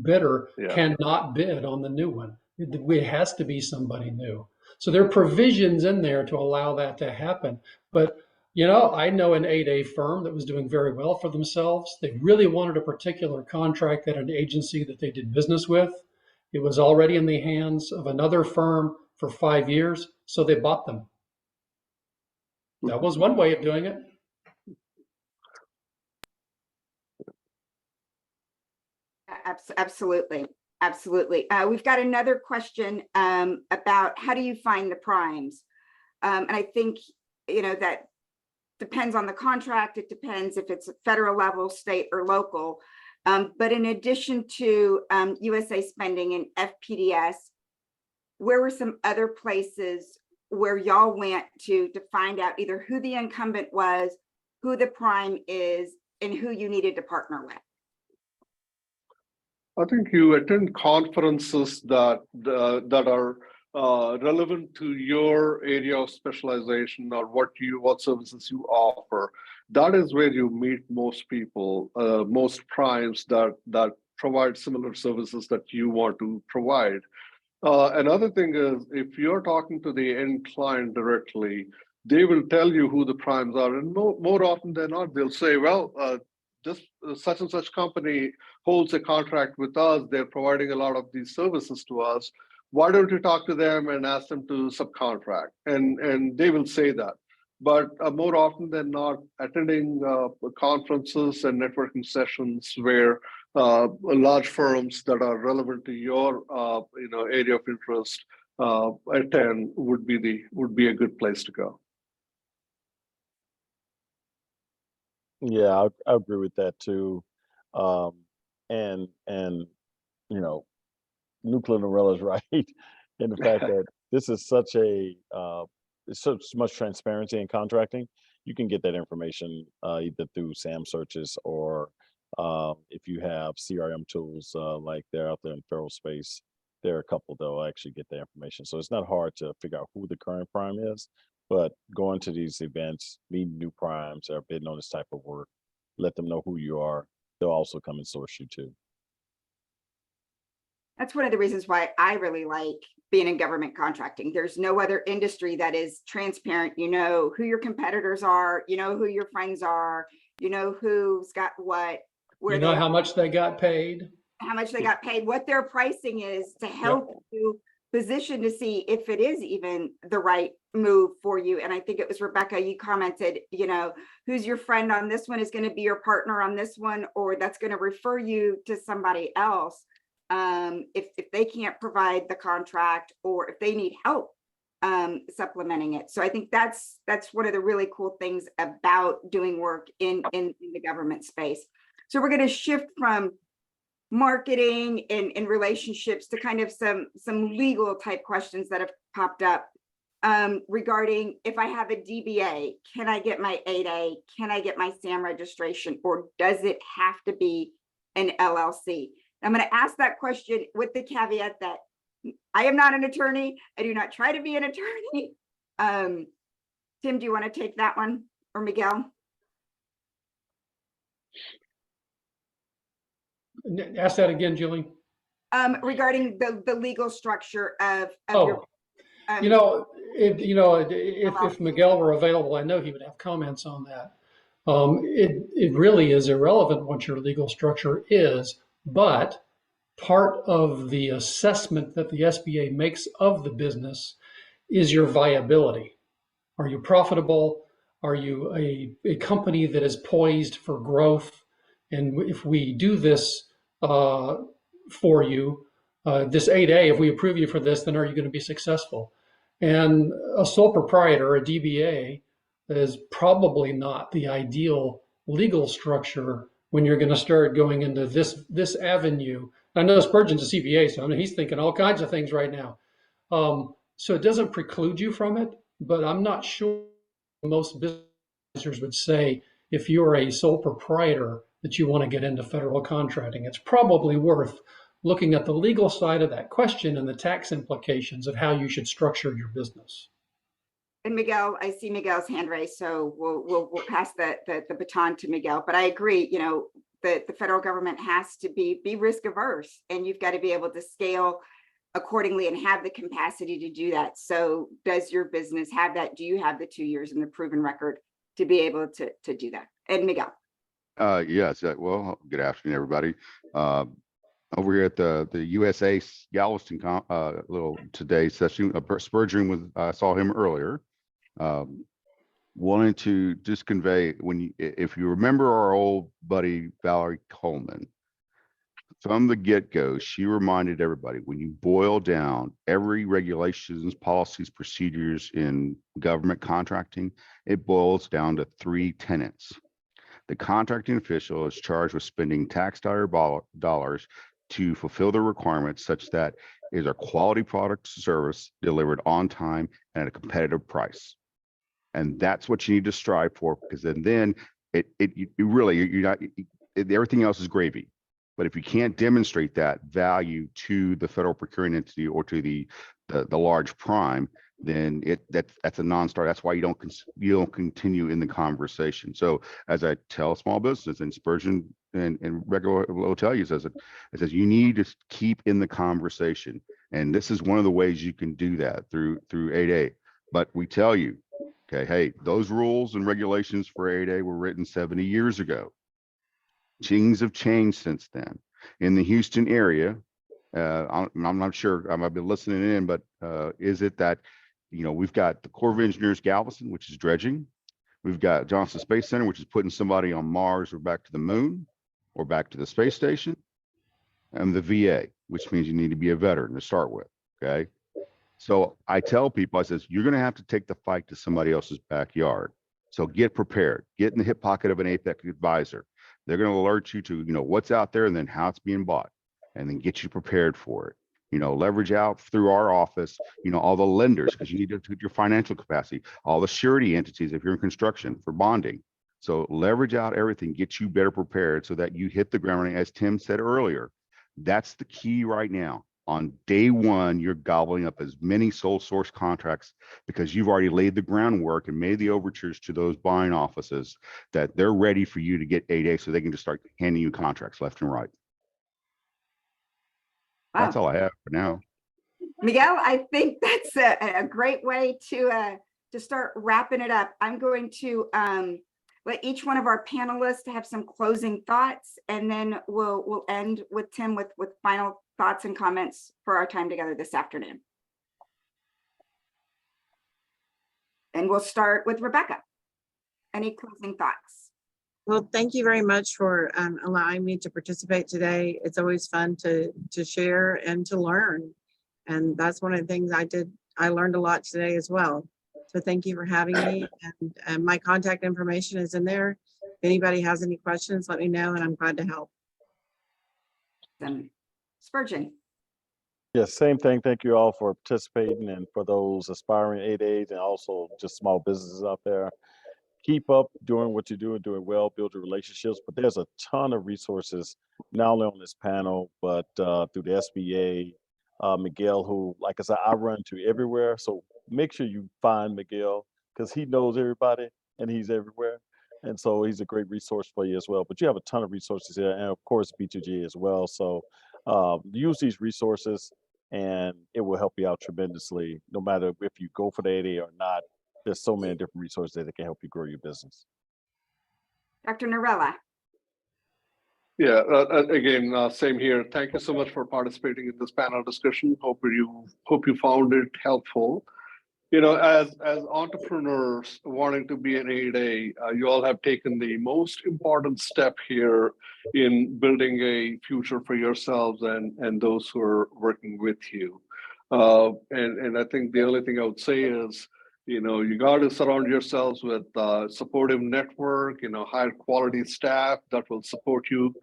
bidder cannot bid on the new one. It has to be somebody new. So there are provisions in there to allow that to happen. But, I know an 8A firm that was doing very well for themselves. They really wanted a particular contract at an agency that they did business with. It was already in the hands of another firm for 5 years, so they bought them. That was one way of doing it. Absolutely. Absolutely. We've got another question about how do you find the primes? And I think, that depends on the contract. It depends if it's federal level, state or local. But in addition to USA Spending and FPDS, where were some other places where y'all went to find out either who the incumbent was, who the prime is, and who you needed to partner with? I think you attend conferences that are relevant to your area of specialization or what services you offer. That is where you meet most people, most primes that provide similar services that you want to provide. Another thing is, if you're talking to the end client directly, they will tell you who the primes are, and more often than not, they'll say, well, just such and such company holds a contract with us. They're providing a lot of these services to us. Why don't you talk to them and ask them to subcontract? And they will say that. But more often than not, attending conferences and networking sessions where large firms that are relevant to your area of interest attend would be a good place to go. Yeah, I agree with that too. And Nuclear Neralla is right in the fact that this is such much transparency in contracting. You can get that information either through SAM searches or if you have CRM tools like they're out there in federal space, there are a couple that'll actually get the information. So it's not hard to figure out who the current prime is. But going to these events, meeting new primes that are bidding on this type of work, let them know who you are. They'll also come and source you too. That's one of the reasons why I really like being in government contracting. There's no other industry that is transparent. You know who your competitors are, you know who your friends are, you know who's got what, where you know how much they got paid, what their pricing is to help you position to see if it is even the right move for you. And I think it was Repka, you commented, who's your friend on this one is going to be your partner on this one, or that's going to refer you to somebody else if they can't provide the contract or if they need help supplementing it. So I think that's one of the really cool things about doing work in the government space. So we're going to shift from marketing and relationships to kind of some legal type questions that have popped up regarding if I have a DBA, can I get my 8A? Can I get my SAM registration, or does it have to be an LLC? I'm going to ask that question with the caveat that I am not an attorney. I do not try to be an attorney. Tim, do you want to take that one, or Miguel? Ask that again, Julie. Regarding the legal structure of your, if Miguel were available, I know he would have comments on that. It really is irrelevant what your legal structure is, but part of the assessment that the SBA makes of the business is your viability. Are you profitable? Are you a company that is poised for growth And if we do this for you, this 8A, if we approve you for this, then are you going to be successful? And a sole proprietor, a DBA, is probably not the ideal legal structure when you're going to start going into this avenue. I know Spurgeon's a CPA, so I mean, he's thinking all kinds of things right now. So it doesn't preclude you from it, but I'm not sure most businesses would say if you're a sole proprietor that you want to get into federal contracting. It's probably worth looking at the legal side of that question and the tax implications of how you should structure your business. And Miguel, I see Miguel's hand raised, so we'll pass the baton to Miguel. But I agree, you know, the federal government has to be risk averse, and you've got to be able to scale accordingly and have the capacity to do that. So does your business have that? Do you have the 2 years and the proven record to be able to do that? And Miguel. Yes. Well, good afternoon, everybody. Over here at the USA Galveston little today session, Spurgeon was, I saw him earlier. Wanted to just convey, if you remember our old buddy Valerie Coleman, from the get-go, she reminded everybody, when you boil down every regulations, policies, procedures in government contracting, it boils down to 3 tenets. The contracting official is charged with spending taxpayer dollars to fulfill the requirements such that is a quality product or service delivered on time and at a competitive price. And that's what you need to strive for, because then everything else is gravy. But if you can't demonstrate that value to the federal procuring entity or to the large prime, then that's a non-starter. That's why you don't continue in the conversation. So as I tell small businesses, and Spurgeon and regular will tell you, it says you need to keep in the conversation, and this is one of the ways you can do that through 8A. But we tell you, okay, hey, those rules and regulations for 8A were written 70 years ago. Things have changed since then. In the Houston area, I'm not sure, I might be listening in, but is it that, you know, we've got the Corps of Engineers Galveston, which is dredging. We've got Johnson Space Center, which is putting somebody on Mars or back to the moon or back to the space station. And the VA, which means you need to be a veteran to start with, okay? So I tell people, I says, you're going to have to take the fight to somebody else's backyard. So get prepared, get in the hip pocket of an APEC advisor. They're going to alert you to, you know, what's out there and then how it's being bought, and then get you prepared for it. You know, leverage out through our office, you know, all the lenders, because you need to your financial capacity, all the surety entities if you're in construction for bonding. So leverage out everything, get you better prepared so that you hit the ground running. As Tim said earlier, that's the key right now. On day one, you're gobbling up as many sole source contracts because you've already laid the groundwork and made the overtures to those buying offices that they're ready for you to get 8A so they can just start handing you contracts left and right. Wow. That's all I have for now. Miguel, I think that's a great way to start wrapping it up. I'm going to let each one of our panelists have some closing thoughts, and then we'll end with Tim with final thoughts and comments for our time together this afternoon. And we'll start with Rebecca. Any closing thoughts? Well, thank you very much for allowing me to participate today. It's always fun to share and to learn. And that's one of the things I did. I learned a lot today as well. So thank you for having me. And my contact information is in there. If anybody has any questions, let me know, and I'm glad to help. Spurgeon. Yes, same thing. Thank you all for participating, and for those aspiring 8As and also just small businesses out there. Keep up doing what you're doing well, build your relationships. But there's a ton of resources, not only on this panel, but through the SBA. Miguel, who, like I said, I run to everywhere. So make sure you find Miguel, because he knows everybody and he's everywhere. And so he's a great resource for you as well. But you have a ton of resources here, and of course, B2G as well. So use these resources, and it will help you out tremendously, no matter if you go for the 8A or not. There's so many different resources that can help you grow your business. Dr. Neralla. Yeah, again, same here. Thank you so much for participating in this panel discussion. Hope you found it helpful. as entrepreneurs wanting to be an 8A, you all have taken the most important step here in building a future for yourselves and those who are working with you. And I think the only thing I would say is, you got to surround yourselves with a supportive network, higher quality staff that will support you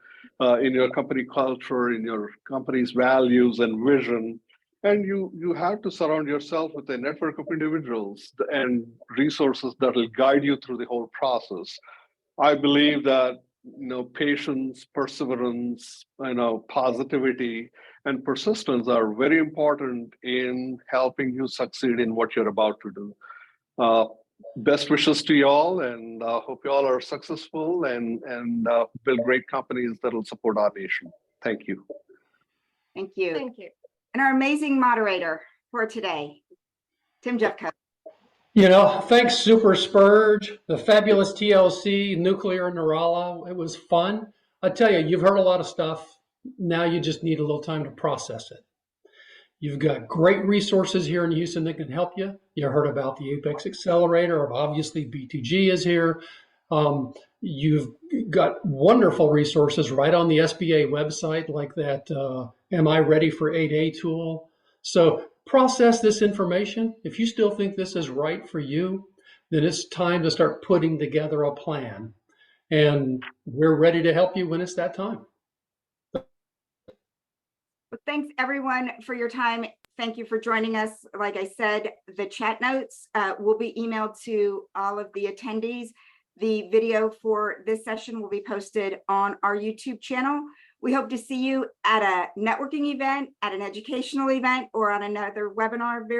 in your company culture, in your company's values and vision. And you have to surround yourself with a network of individuals and resources that will guide you through the whole process. I believe that patience, perseverance, positivity, and persistence are very important in helping you succeed in what you're about to do. Best wishes to you all, and hope you all are successful and build great companies that will support our nation. Thank you. Thank you. Thank you. And our amazing moderator for today, Tim Jeffcoat. Thanks, Super Spurge, the fabulous TLC, Nuclear Neralla. It was fun. I tell you, you've heard a lot of stuff. Now you just need a little time to process it. You've got great resources here in Houston that can help you. You heard about the Apex Accelerator. Obviously, BTG is here. You've got wonderful resources right on the SBA website, like that Am I Ready for 8A tool. So process this information. If you still think this is right for you, then it's time to start putting together a plan. And we're ready to help you when it's that time. Well, thanks everyone for your time. Thank you for joining us. Like I said, the chat notes will be emailed to all of the attendees. The video for this session will be posted on our YouTube channel. We hope to see you at a networking event, at an educational event, or on another webinar very